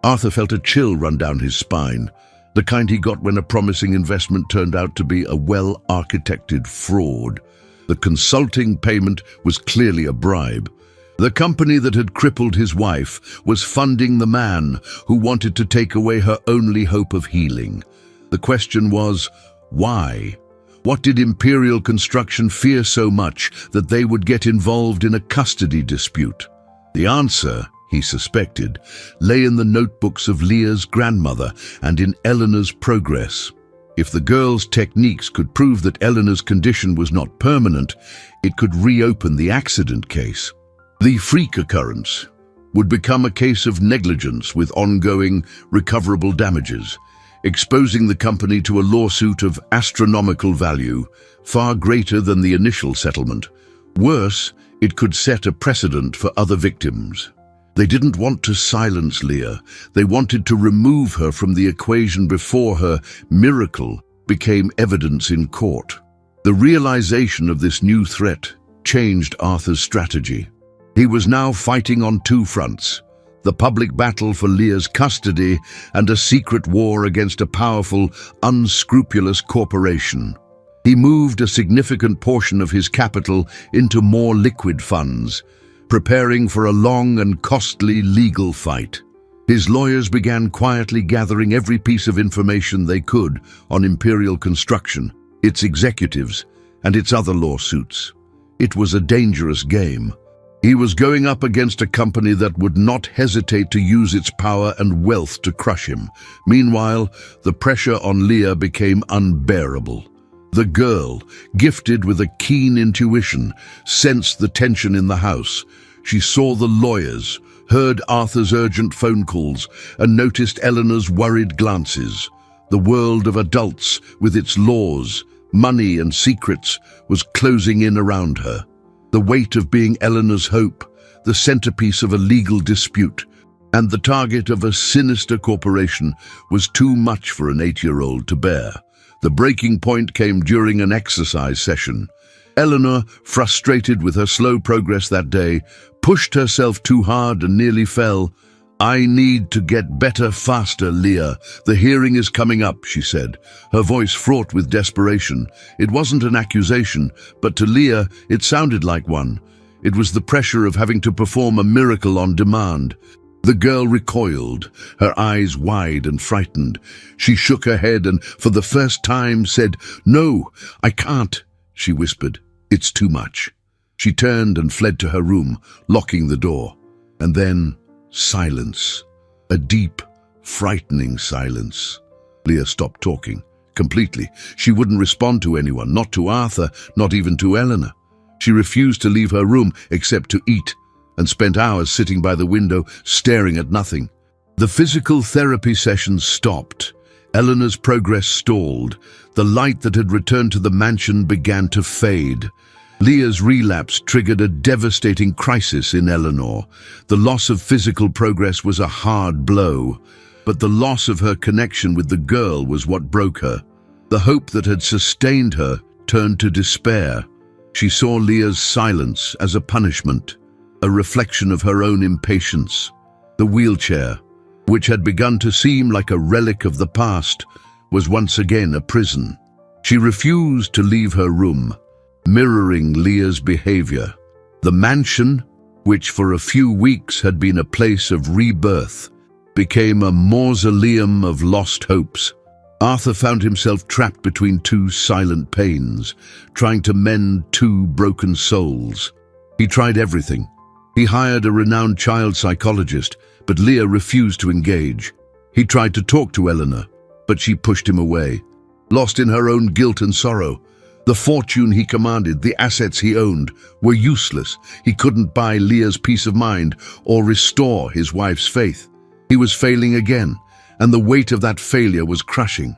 Speaker 1: Arthur felt a chill run down his spine, the kind he got when a promising investment turned out to be a well-architected fraud. The consulting payment was clearly a bribe. The company that had crippled his wife was funding the man who wanted to take away her only hope of healing. The question was, why? What did Imperial Construction fear so much that they would get involved in a custody dispute? The answer, he suspected, lay in the notebooks of Leah's grandmother and in Eleanor's progress. If the girl's techniques could prove that Eleanor's condition was not permanent, it could reopen the accident case. The freak occurrence would become a case of negligence with ongoing, recoverable damages, exposing the company to a lawsuit of astronomical value, far greater than the initial settlement. Worse, it could set a precedent for other victims. They didn't want to silence Leah. They wanted to remove her from the equation before her miracle became evidence in court. The realization of this new threat changed Arthur's strategy. He was now fighting on two fronts: the public battle for Leah's custody and a secret war against a powerful, unscrupulous corporation. He moved a significant portion of his capital into more liquid funds, preparing for a long and costly legal fight. His lawyers began quietly gathering every piece of information they could on Imperial Construction, its executives, and its other lawsuits. It was a dangerous game. He was going up against a company that would not hesitate to use its power and wealth to crush him. Meanwhile, the pressure on Leah became unbearable. The girl, gifted with a keen intuition, sensed the tension in the house. She saw the lawyers, heard Arthur's urgent phone calls, and noticed Eleanor's worried glances. The world of adults, with its laws, money, and secrets, was closing in around her. The weight of being Eleanor's hope, the centerpiece of a legal dispute, and the target of a sinister corporation was too much for an 8-year-old to bear. The breaking point came during an exercise session. Eleanor, frustrated with her slow progress that day, pushed herself too hard and nearly fell. "I need to get better faster, Leah. The hearing is coming up," she said, her voice fraught with desperation. It wasn't an accusation, but to Leah it sounded like one. It was the pressure of having to perform a miracle on demand. The girl recoiled, her eyes wide and frightened. She shook her head and, for the first time, said, "No, I can't," she whispered. "It's too much." She turned and fled to her room, locking the door. And then silence. A deep, frightening silence. Leah stopped talking, completely. She wouldn't respond to anyone, not to Arthur, not even to Eleanor. She refused to leave her room except to eat, and spent hours sitting by the window, staring at nothing. The physical therapy sessions stopped. Eleanor's progress stalled. The light that had returned to the mansion began to fade. Leah's relapse triggered a devastating crisis in Eleanor. The loss of physical progress was a hard blow, but the loss of her connection with the girl was what broke her. The hope that had sustained her turned to despair. She saw Leah's silence as a punishment, a reflection of her own impatience. The wheelchair, which had begun to seem like a relic of the past, was once again a prison. She refused to leave her room, mirroring Leah's behavior. The mansion, which for a few weeks had been a place of rebirth, became a mausoleum of lost hopes. Arthur found himself trapped between two silent pains, trying to mend two broken souls. He tried everything. He hired a renowned child psychologist, but Leah refused to engage. He tried to talk to Eleanor, but she pushed him away. Lost in her own guilt and sorrow, the fortune he commanded, the assets he owned, were useless. He couldn't buy Leah's peace of mind or restore his wife's faith. He was failing again, and the weight of that failure was crushing.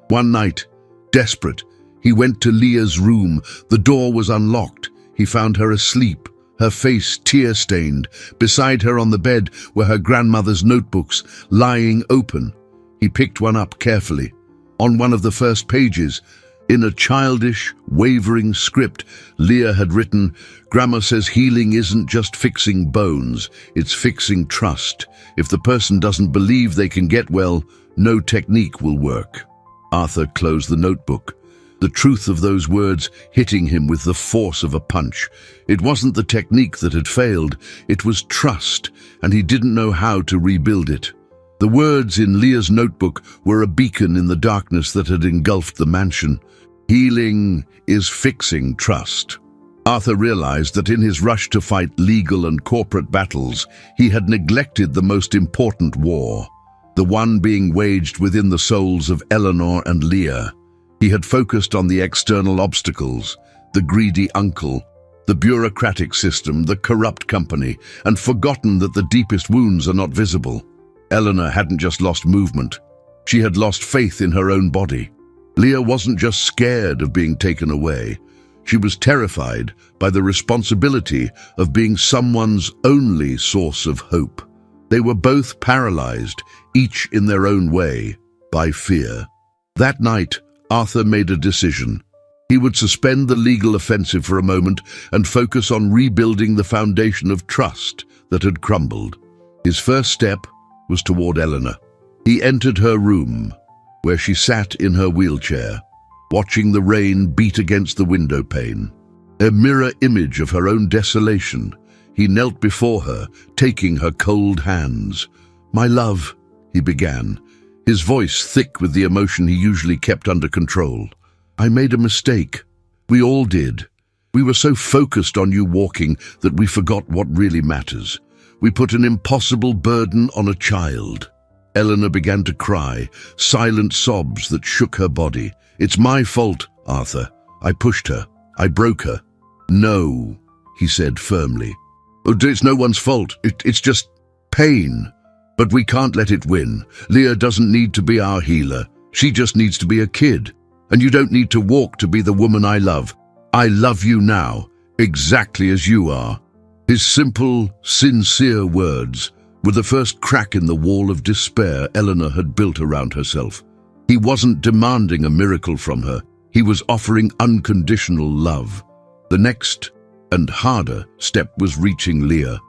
Speaker 1: One night, desperate, he went to Leah's room. The door was unlocked. He found her asleep, her face tear-stained. Beside her on the bed were her grandmother's notebooks, lying open. He picked one up carefully. On one of the first pages, in a childish, wavering script, Leah had written, "Grandma says healing isn't just fixing bones, it's fixing trust. If the person doesn't believe they can get well, no technique will work." Arthur closed the notebook, the truth of those words hitting him with the force of a punch. It wasn't the technique that had failed, it was trust, and he didn't know how to rebuild it. The words in Leah's notebook were a beacon in the darkness that had engulfed the mansion. Healing is fixing trust. Arthur realized that in his rush to fight legal and corporate battles, he had neglected the most important war, the one being waged within the souls of Eleanor and Leah. He had focused on the external obstacles, the greedy uncle, the bureaucratic system, the corrupt company, and forgotten that the deepest wounds are not visible. Eleanor hadn't just lost movement. She had lost faith in her own body. Leah wasn't just scared of being taken away. She was terrified by the responsibility of being someone's only source of hope. They were both paralyzed, each in their own way, by fear. That night, Arthur made a decision. He would suspend the legal offensive for a moment and focus on rebuilding the foundation of trust that had crumbled. His first step was toward Eleanor. He entered her room, where she sat in her wheelchair, watching the rain beat against the window pane. A mirror image of her own desolation, he knelt before her, taking her cold hands. "My love," he began, his voice thick with the emotion he usually kept under control. "I made a mistake. We all did. We were so focused on you walking that we forgot what really matters. We put an impossible burden on a child." Eleanor began to cry, silent sobs that shook her body. "It's my fault, Arthur. I pushed her. I broke her." "No," he said firmly. "Oh, it's no one's fault. It's just pain. But we can't let it win. Leah doesn't need to be our healer. She just needs to be a kid. And you don't need to walk to be the woman I love. I love you now, exactly as you are." His simple, sincere words were the first crack in the wall of despair Eleanor had built around herself. He wasn't demanding a miracle from her. He was offering unconditional love. The next, and harder, step was reaching Leah.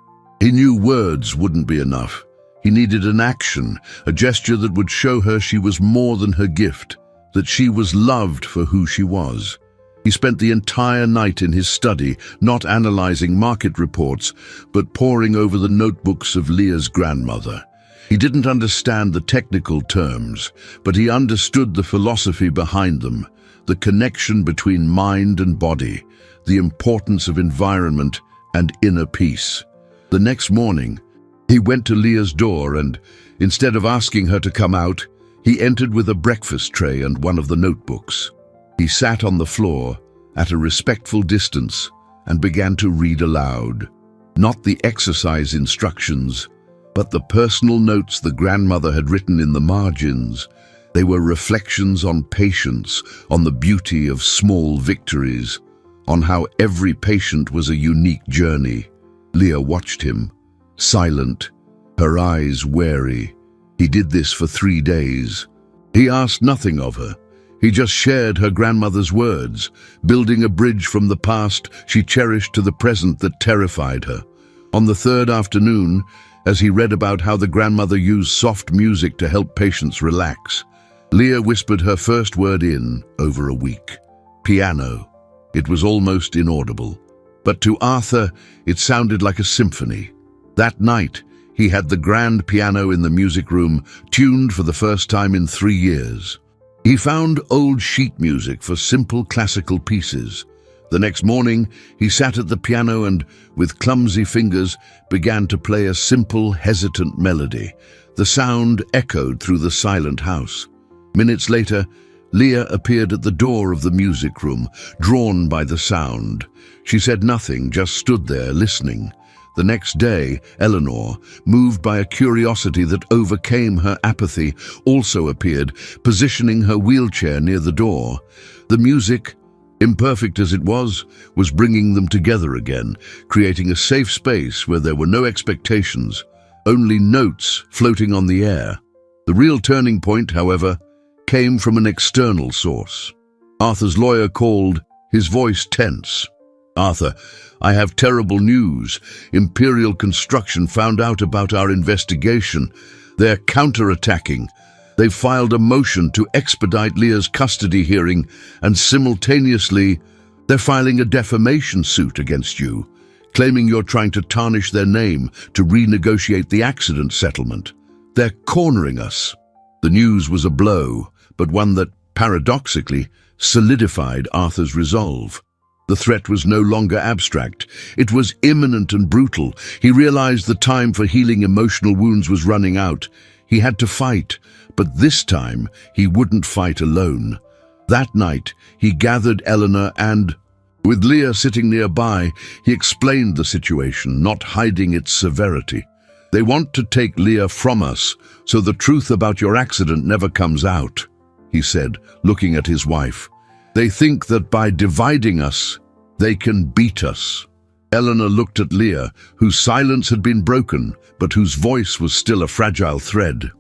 Speaker 1: He knew words wouldn't be enough. He needed an action, a gesture that would show her she was more than her gift, that she was loved for who she was. He spent the entire night in his study, not analyzing market reports, but poring over the notebooks of Leah's grandmother. He didn't understand the technical terms, but he understood the philosophy behind them, the connection between mind and body, the importance of environment and inner peace. The next morning, he went to Leah's door and, instead of asking her to come out, he entered with a breakfast tray and one of the notebooks. He sat on the floor, at a respectful distance, and began to read aloud. Not the exercise instructions, but the personal notes the grandmother had written in the margins. They were reflections on patience, on the beauty of small victories, on how every patient was a unique journey. Leah watched him, silent, her eyes wary. He did this for 3 days. He asked nothing of her. He just shared her grandmother's words, building a bridge from the past she cherished to the present that terrified her. On the third afternoon, as he read about how the grandmother used soft music to help patients relax, Leah whispered her first word in over a week. Piano. It was almost inaudible. But to Arthur, it sounded like a symphony. That night, he had the grand piano in the music room, tuned for the first time in 3 years. He found old sheet music for simple classical pieces. The next morning, he sat at the piano and, with clumsy fingers, began to play a simple, hesitant melody. The sound echoed through the silent house. Minutes later, Leah appeared at the door of the music room, drawn by the sound. She said nothing, just stood there, listening. The next day, Eleanor, moved by a curiosity that overcame her apathy, also appeared, positioning her wheelchair near the door. The music, imperfect as it was bringing them together again, creating a safe space where there were no expectations, only notes floating on the air. The real turning point, however, came from an external source. Arthur's lawyer called, his voice tense. "Arthur, I have terrible news. Imperial Construction found out about our investigation. They're counterattacking. They've filed a motion to expedite Leah's custody hearing, and simultaneously, they're filing a defamation suit against you, claiming you're trying to tarnish their name to renegotiate the accident settlement. They're cornering us." The news was a blow, but one that, paradoxically, solidified Arthur's resolve. The threat was no longer abstract. It was imminent and brutal. He realized the time for healing emotional wounds was running out. He had to fight, but this time he wouldn't fight alone. That night, he gathered Eleanor and, with Leah sitting nearby, he explained the situation, not hiding its severity. "They want to take Leah from us, so the truth about your accident never comes out," he said, looking at his wife. "They think that by dividing us, they can beat us." Eleanor looked at Leah, whose silence had been broken, but whose voice was still a fragile thread.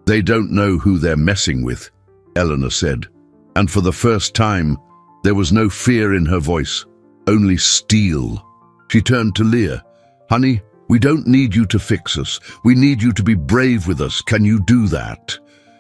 Speaker 1: "They don't know who they're messing with," Eleanor said. And for the first time, there was no fear in her voice, only steel. She turned to Leah. "Honey, we don't need you to fix us. We need you to be brave with us. Can you do that?"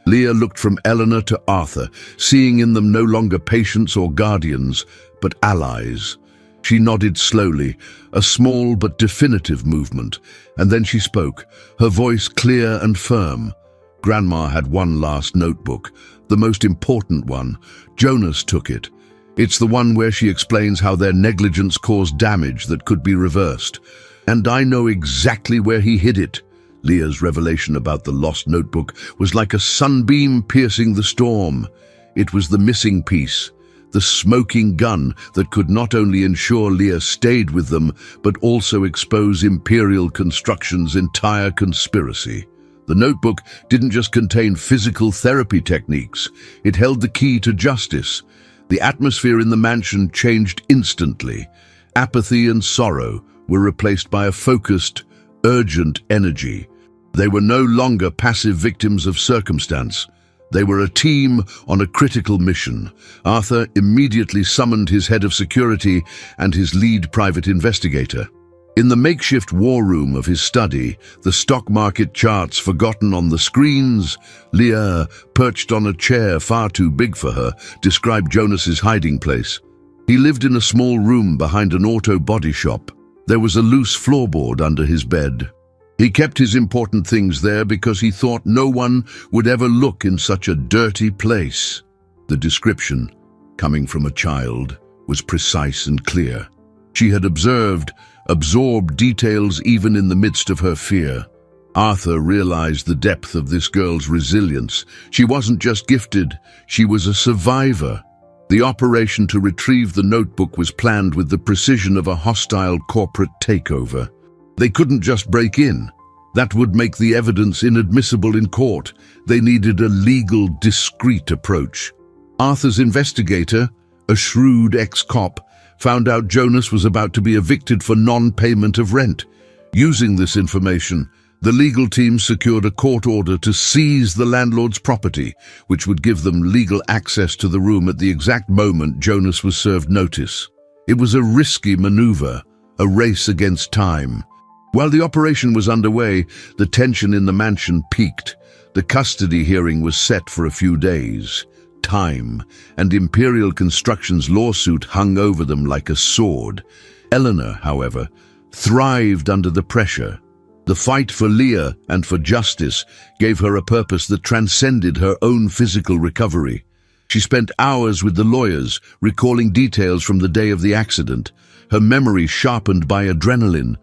Speaker 1: Leah looked from Eleanor to Arthur, seeing in them no longer patients or guardians, but allies. She nodded slowly, a small but definitive movement, and then she spoke, her voice clear and firm. Grandma had one last notebook, the most important one. Jonas took it. It's the one where she explains how their negligence caused damage that could be reversed. "And I know exactly where he hid it." Leah's revelation about the lost notebook was like a sunbeam piercing the storm. It was the missing piece, the smoking gun that could not only ensure Leah stayed with them, but also expose Imperial Construction's entire conspiracy. The notebook didn't just contain physical therapy techniques, it held the key to justice. The atmosphere in the mansion changed instantly. Apathy and sorrow were replaced by a focused, urgent energy. They were no longer passive victims of circumstance. They were a team on a critical mission. Arthur immediately summoned his head of security and his lead private investigator. In the makeshift war room of his study, the stock market charts forgotten on the screens, Leah, perched on a chair far too big for her, described Jonas's hiding place. He lived in a small room behind an auto body shop. There was a loose floorboard under his bed. He kept his important things there because he thought no one would ever look in such a dirty place. The description, coming from a child, was precise and clear. She had absorbed details even in the midst of her fear. Arthur realized the depth of this girl's resilience. She wasn't just gifted, she was a survivor. The operation to retrieve the notebook was planned with the precision of a hostile corporate takeover. They couldn't just break in. That would make the evidence inadmissible in court. They needed a legal, discreet approach. Arthur's investigator, a shrewd ex-cop, found out Jonas was about to be evicted for non-payment of rent. Using this information, the legal team secured a court order to seize the landlord's property, which would give them legal access to the room at the exact moment Jonas was served notice. It was a risky maneuver, a race against time. While the operation was underway, the tension in the mansion peaked. The custody hearing was set for a few days. Time and Imperial Construction's lawsuit hung over them like a sword. Eleanor, however, thrived under the pressure. The fight for Leah and for justice gave her a purpose that transcended her own physical recovery. She spent hours with the lawyers, recalling details from the day of the accident, her memory sharpened by adrenaline.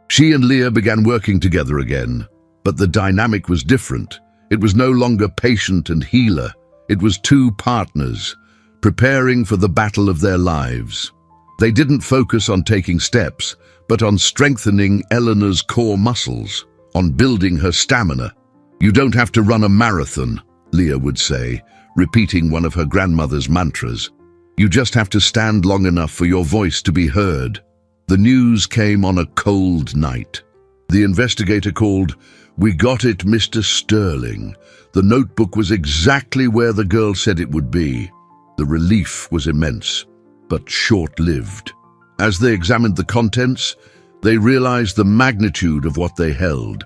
Speaker 1: She and Leah began working together again, but the dynamic was different. It was no longer patient and healer. It was two partners, preparing for the battle of their lives. They didn't focus on taking steps, but on strengthening Eleanor's core muscles, on building her stamina. "You don't have to run a marathon," Leah would say, repeating one of her grandmother's mantras. "You just have to stand long enough for your voice to be heard." The news came on a cold night. The investigator called, "We got it, Mr. Sterling." The notebook was exactly where the girl said it would be. The relief was immense, but short-lived. As they examined the contents, they realized the magnitude of what they held.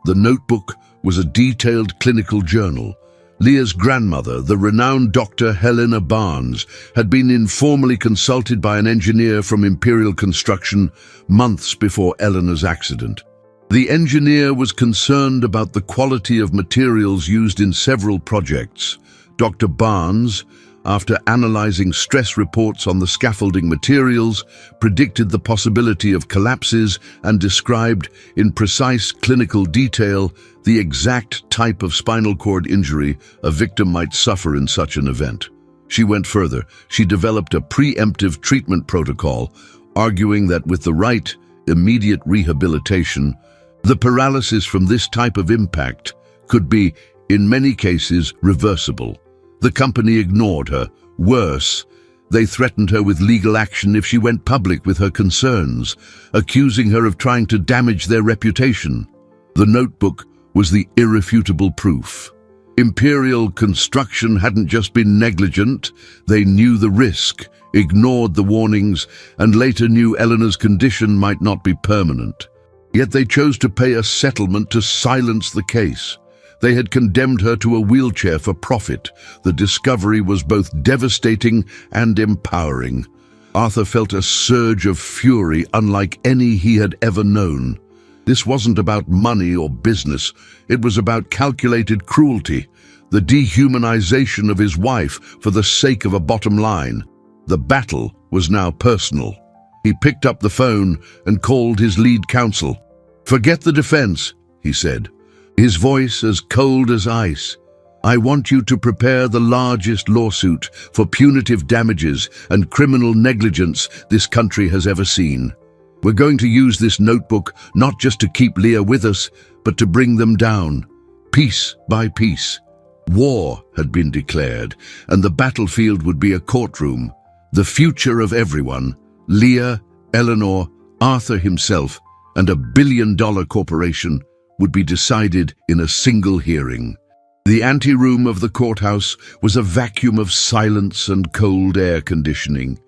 Speaker 1: The notebook was a detailed clinical journal. Leah's grandmother, the renowned Dr. Helena Barnes, had been informally consulted by an engineer from Imperial Construction months before Eleanor's accident. The engineer was concerned about the quality of materials used in several projects. Dr. Barnes, after analyzing stress reports on the scaffolding materials, predicted the possibility of collapses and described in precise clinical detail the exact type of spinal cord injury a victim might suffer in such an event. She went further. She developed a preemptive treatment protocol, arguing that with the right, immediate rehabilitation, the paralysis from this type of impact could be, in many cases, reversible. The company ignored her. Worse, they threatened her with legal action if she went public with her concerns, accusing her of trying to damage their reputation. The notebook was the irrefutable proof. Imperial Construction hadn't just been negligent, they knew the risk, ignored the warnings, and later knew Eleanor's condition might not be permanent. Yet they chose to pay a settlement to silence the case. They had condemned her to a wheelchair for profit. The discovery was both devastating and empowering. Arthur felt a surge of fury unlike any he had ever known. This wasn't about money or business. It was about calculated cruelty, the dehumanization of his wife for the sake of a bottom line. The battle was now personal. He picked up the phone and called his lead counsel. "Forget the defense," he said, his voice as cold as ice. "I want you to prepare the largest lawsuit for punitive damages and criminal negligence this country has ever seen. We're going to use this notebook not just to keep Leah with us, but to bring them down, piece by piece." War had been declared, and the battlefield would be a courtroom. The future of everyone, Leah, Eleanor, Arthur himself, and a billion-dollar corporation, would be decided in a single hearing. The anteroom of the courthouse was a vacuum of silence and cold air conditioning.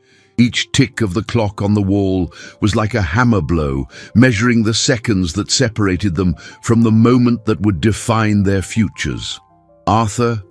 Speaker 1: Each tick of the clock on the wall was like a hammer blow, measuring the seconds that separated them from the moment that would define their futures. Arthur,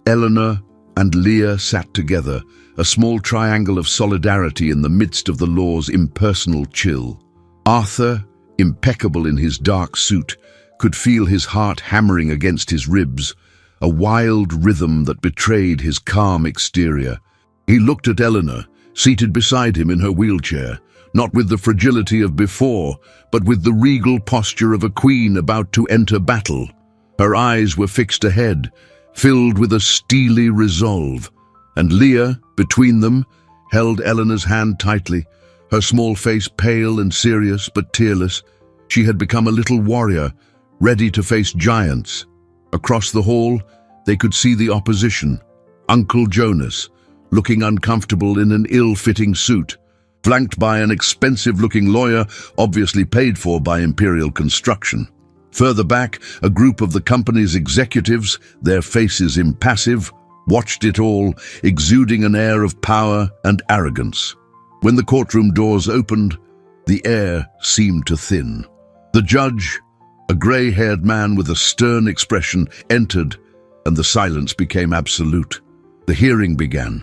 Speaker 1: Eleanor, and Leah sat together, a small triangle of solidarity in the midst of the law's impersonal chill. Arthur, impeccable in his dark suit, could feel his heart hammering against his ribs, a wild rhythm that betrayed his calm exterior. He looked at Eleanor, seated beside him in her wheelchair, not with the fragility of before, but with the regal posture of a queen about to enter battle. Her eyes were fixed ahead, filled with a steely resolve, and Leah, between them, held Eleanor's hand tightly, her small face pale and serious but tearless. She had become a little warrior, ready to face giants. Across the hall, they could see the opposition. Uncle Jonas, looking uncomfortable in an ill-fitting suit, flanked by an expensive-looking lawyer, obviously paid for by Imperial Construction. Further back, a group of the company's executives, their faces impassive, watched it all, exuding an air of power and arrogance. When the courtroom doors opened, the air seemed to thin. The judge, a grey-haired man with a stern expression, entered, and the silence became absolute. The hearing began,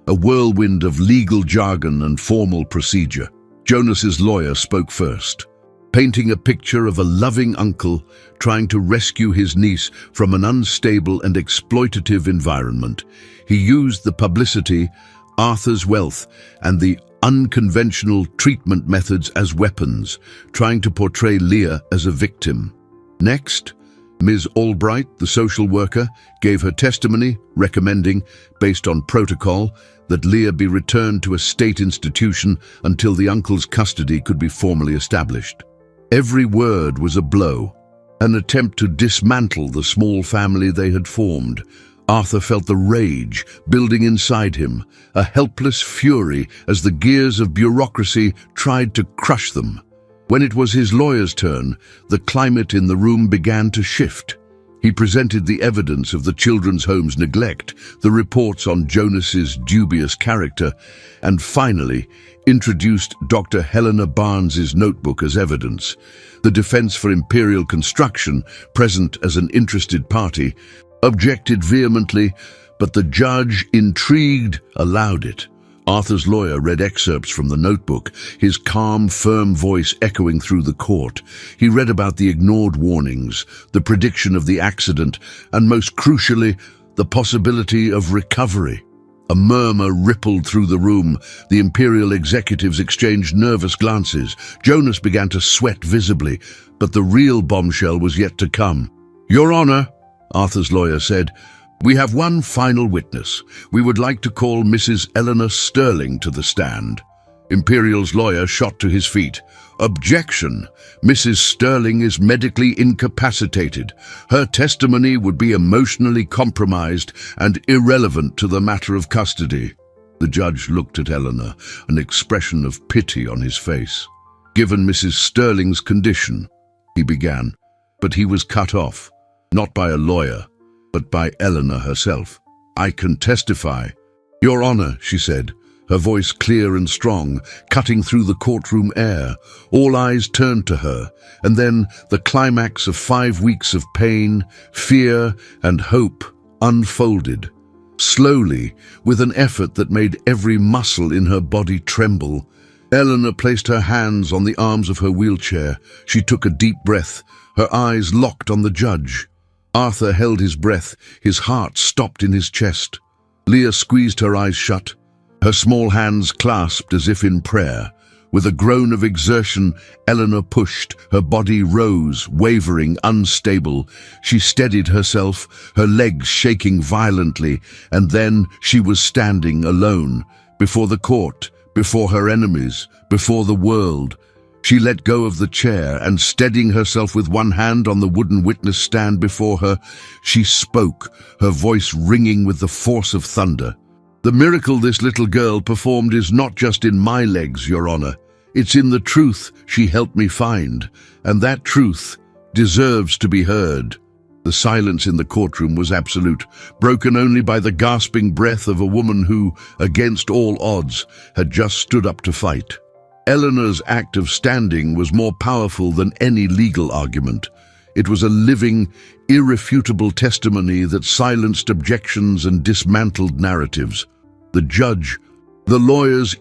Speaker 1: a whirlwind of legal jargon and formal procedure. Jonas's lawyer spoke first, painting a picture of a loving uncle trying to rescue his niece from an unstable and exploitative environment. He used the publicity, Arthur's wealth, and the unconventional treatment methods as weapons, trying to portray Leah as a victim. Next, Ms. Albright, the social worker, gave her testimony, recommending, based on protocol, that Leah be returned to a state institution until the uncle's custody could be formally established. Every word was a blow, an attempt to dismantle the small family they had formed. Arthur felt the rage building inside him, a helpless fury as the gears of bureaucracy tried to crush them. When it was his lawyer's turn, the climate in the room began to shift. He presented the evidence of the children's home's neglect, the reports on Jonas's dubious character, and finally introduced Dr. Helena Barnes's notebook as evidence. The defense for Imperial Construction, present as an interested party, objected vehemently, but the judge, intrigued, allowed it. Arthur's lawyer read excerpts from the notebook, his calm, firm voice echoing through the court. He read about the ignored warnings, the prediction of the accident, and most crucially, the possibility of recovery. A murmur rippled through the room. The Imperial executives exchanged nervous glances. Jonas began to sweat visibly, but the real bombshell was yet to come. "Your Honor," Arthur's lawyer said, "we have one final witness. We would like to call Mrs. Eleanor Sterling to the stand." Imperial's lawyer shot to his feet. "Objection! Mrs. Sterling is medically incapacitated. Her testimony would be emotionally compromised and irrelevant to the matter of custody." The judge looked at Eleanor, an expression of pity on his face. "Given Mrs. Sterling's condition," he began, but he was cut off, not by a lawyer, but by Eleanor herself. "I can testify." "Your Honor," she said, her voice clear and strong, cutting through the courtroom air. All eyes turned to her, and then the climax of 5 weeks of pain, fear, and hope unfolded. Slowly, with an effort that made every muscle in her body tremble, Eleanor placed her hands on the arms of her wheelchair. She took a deep breath, her eyes locked on the judge. Arthur held his breath, his heart stopped in his chest. Leah squeezed her eyes shut, her small hands clasped as if in prayer. With a groan of exertion, Eleanor pushed. Her body rose, wavering, unstable. She steadied herself, her legs shaking violently, and then she was standing alone, before the court, before her enemies, before the world. She let go of the chair and, steadying herself with one hand on the wooden witness stand before her, she spoke, her voice ringing with the force of thunder. "The miracle this little girl performed is not just in my legs, Your Honor. It's in the truth she helped me find, and that truth deserves to be heard." The silence in the courtroom was absolute, broken only by the gasping breath of a woman who, against all odds, had just stood up to fight. Eleanor's act of standing was more powerful than any legal argument. It was a living, irrefutable testimony that silenced objections and dismantled narratives. The judge, the lawyers,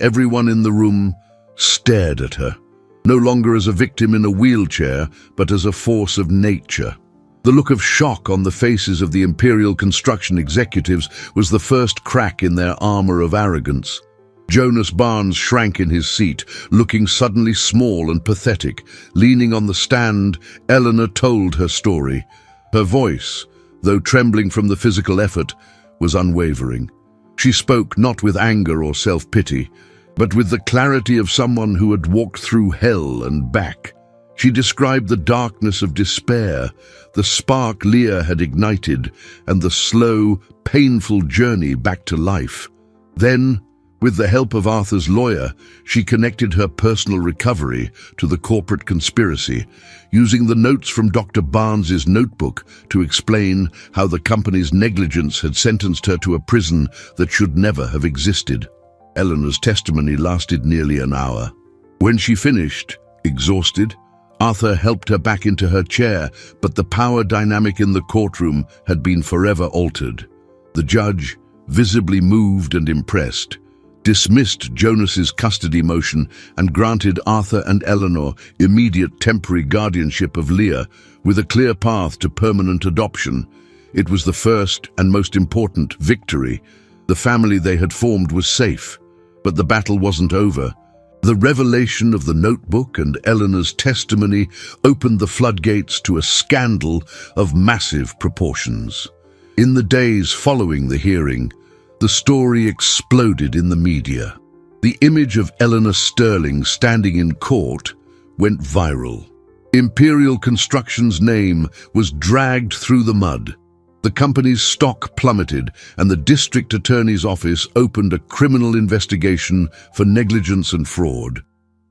Speaker 1: everyone in the room stared at her, no longer as a victim in a wheelchair, but as a force of nature. The look of shock on the faces of the Imperial Construction executives was the first crack in their armor of arrogance. Jonas Barnes shrank in his seat, looking suddenly small and pathetic. Leaning on the stand, Eleanor told her story. Her voice, though trembling from the physical effort, was unwavering. She spoke not with anger or self-pity, but with the clarity of someone who had walked through hell and back. She described the darkness of despair, the spark Leah had ignited, and the slow, painful journey back to life. Then, with the help of Arthur's lawyer, she connected her personal recovery to the corporate conspiracy, using the notes from Dr. Barnes's notebook to explain how the company's negligence had sentenced her to a prison that should never have existed. Eleanor's testimony lasted nearly an hour. When she finished, exhausted, Arthur helped her back into her chair, but the power dynamic in the courtroom had been forever altered. The judge, visibly moved and impressed, dismissed Jonas's custody motion and granted Arthur and Eleanor immediate temporary guardianship of Leah with a clear path to permanent adoption. It was the first and most important victory. The family they had formed was safe, but the battle wasn't over. The revelation of the notebook and Eleanor's testimony opened the floodgates to a scandal of massive proportions. In the days following the hearing, the story exploded in the media. The image of Eleanor Sterling standing in court went viral. Imperial Construction's name was dragged through the mud. The company's stock plummeted, and the district attorney's office opened a criminal investigation for negligence and fraud.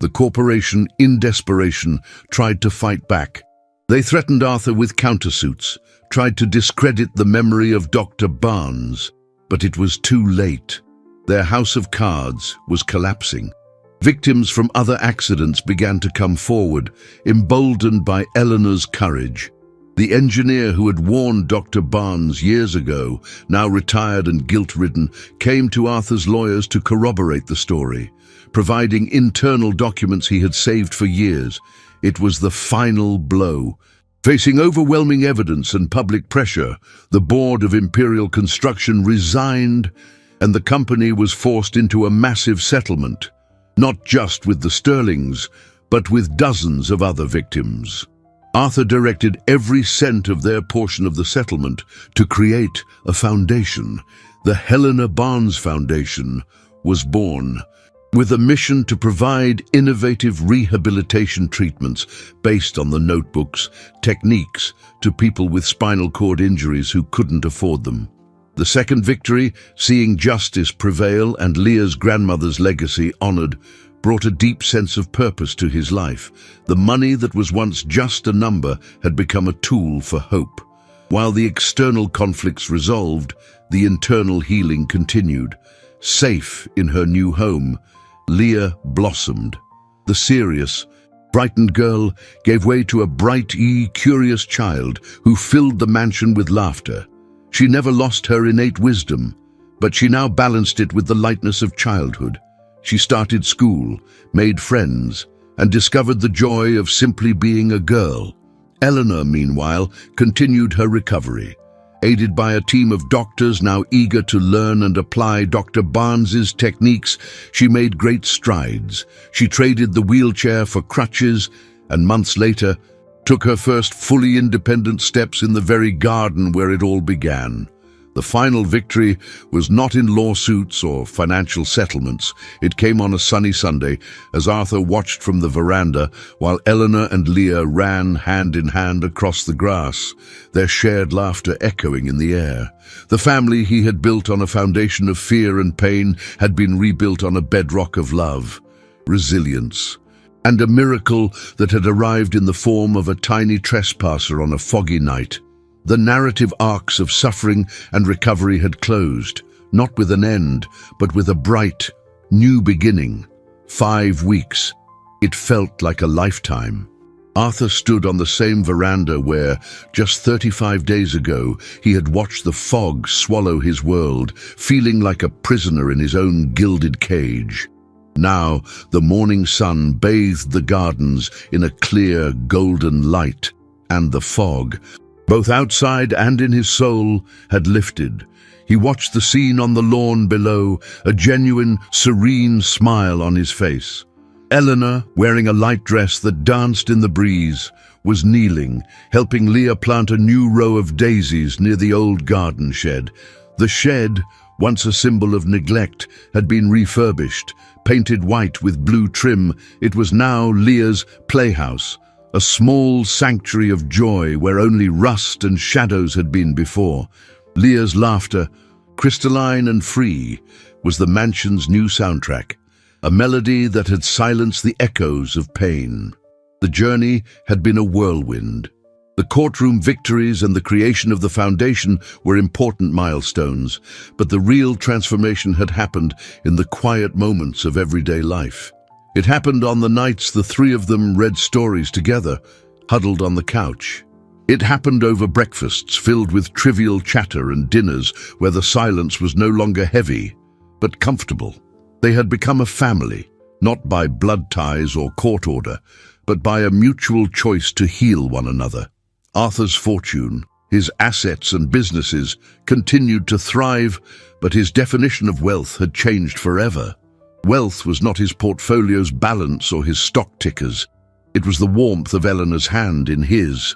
Speaker 1: The corporation, in desperation, tried to fight back. They threatened Arthur with countersuits, tried to discredit the memory of Dr. Barnes, but it was too late. Their house of cards was collapsing. Victims from other accidents began to come forward, emboldened by Eleanor's courage. The engineer who had warned Dr. Barnes years ago, now retired and guilt-ridden, came to Arthur's lawyers to corroborate the story, providing internal documents he had saved for years. It was the final blow. Facing overwhelming evidence and public pressure, the board of Imperial Construction resigned, and the company was forced into a massive settlement, not just with the Sterlings, but with dozens of other victims. Arthur directed every cent of their portion of the settlement to create a foundation. The Helena Barnes Foundation was born, with a mission to provide innovative rehabilitation treatments based on the notebook's techniques to people with spinal cord injuries who couldn't afford them. The second victory, seeing justice prevail and Leah's grandmother's legacy honored, brought a deep sense of purpose to his life. The money that was once just a number had become a tool for hope. While the external conflicts resolved, the internal healing continued. Safe in her new home, Leah blossomed. The serious, frightened girl gave way to a bright, curious child who filled the mansion with laughter. She never lost her innate wisdom, but she now balanced it with the lightness of childhood. She started school, made friends, and discovered the joy of simply being a girl. Eleanor, meanwhile, continued her recovery. Aided by a team of doctors now eager to learn and apply Dr. Barnes's techniques, she made great strides. She traded the wheelchair for crutches, and months later, took her first fully independent steps in the very garden where it all began. The final victory was not in lawsuits or financial settlements. It came on a sunny Sunday as Arthur watched from the veranda while Eleanor and Leah ran hand in hand across the grass, their shared laughter echoing in the air. The family he had built on a foundation of fear and pain had been rebuilt on a bedrock of love, resilience, and a miracle that had arrived in the form of a tiny trespasser on a foggy night. The narrative arcs of suffering and recovery had closed, not with an end, but with a bright, new beginning. 5 weeks. It felt like a lifetime. Arthur stood on the same veranda where, just 35 days ago, he had watched the fog swallow his world, feeling like a prisoner in his own gilded cage. Now, the morning sun bathed the gardens in a clear, golden light, and the fog, both outside and in his soul, had lifted. He watched the scene on the lawn below, a genuine, serene smile on his face. Eleanor, wearing a light dress that danced in the breeze, was kneeling, helping Leah plant a new row of daisies near the old garden shed. The shed, once a symbol of neglect, had been refurbished. Painted white with blue trim, it was now Leah's playhouse, a small sanctuary of joy where only rust and shadows had been before. Leah's laughter, crystalline and free, was the mansion's new soundtrack, a melody that had silenced the echoes of pain. The journey had been a whirlwind. The courtroom victories and the creation of the foundation were important milestones, but the real transformation had happened in the quiet moments of everyday life. It happened on the nights the three of them read stories together, huddled on the couch. It happened over breakfasts filled with trivial chatter and dinners where the silence was no longer heavy, but comfortable. They had become a family, not by blood ties or court order, but by a mutual choice to heal one another. Arthur's fortune, his assets and businesses, continued to thrive, but his definition of wealth had changed forever. Wealth was not his portfolio's balance or his stock tickers. It was the warmth of Eleanor's hand in his,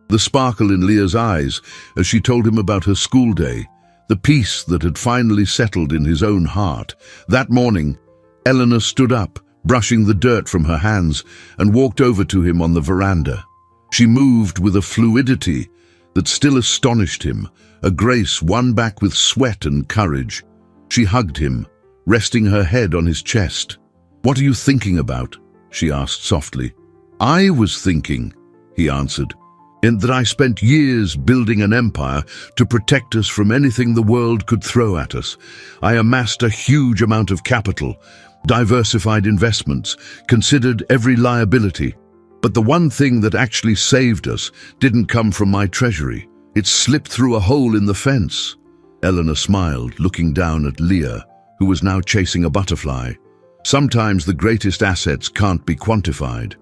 Speaker 1: the sparkle in Leah's eyes as she told him about her school day, the peace that had finally settled in his own heart. That morning, Eleanor stood up, brushing the dirt from her hands, and walked over to him on the veranda. She moved with a fluidity that still astonished him, a grace won back with sweat and courage. She hugged him, resting her head on his chest. "What are you thinking about?" she asked softly. "I was thinking," he answered, "in that I spent years building an empire to protect us from anything the world could throw at us. I amassed a huge amount of capital, diversified investments, considered every liability. But the one thing that actually saved us didn't come from my treasury. It slipped through a hole in the fence." Eleanor smiled, looking down at Leah, who was now chasing a butterfly. Sometimes the greatest assets can't be quantified,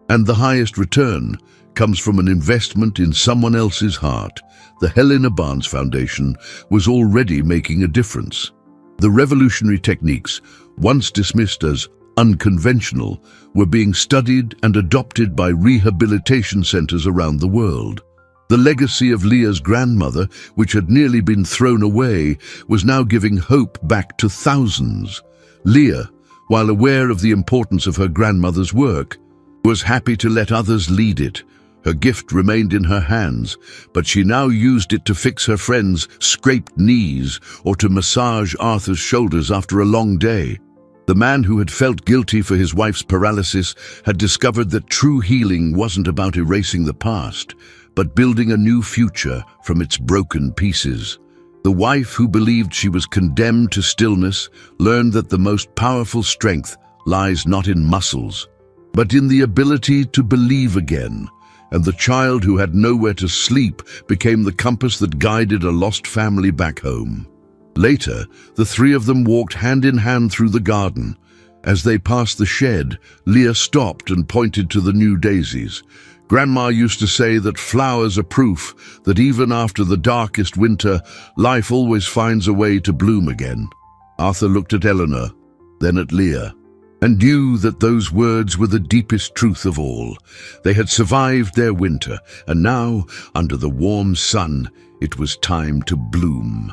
Speaker 1: and the highest return comes from an investment in someone else's heart. The Helena Barnes Foundation was already making a difference. The revolutionary techniques, once dismissed as unconventional, were being studied and adopted by rehabilitation centers around the world. The legacy of Leah's grandmother, which had nearly been thrown away, was now giving hope back to thousands. Leah, while aware of the importance of her grandmother's work, was happy to let others lead it. Her gift remained in her hands, but she now used it to fix her friend's scraped knees or to massage Arthur's shoulders after a long day. The man who had felt guilty for his wife's paralysis had discovered that true healing wasn't about erasing the past, but building a new future from its broken pieces. The wife who believed she was condemned to stillness learned that the most powerful strength lies not in muscles, but in the ability to believe again. And the child who had nowhere to sleep became the compass that guided a lost family back home. Later, the three of them walked hand in hand through the garden. As they passed the shed, Leah stopped and pointed to the new daisies. "Grandma used to say that flowers are proof that even after the darkest winter, life always finds a way to bloom again." Arthur looked at Eleanor, then at Leah, and knew that those words were the deepest truth of all. They had survived their winter, and now, under the warm sun, it was time to bloom.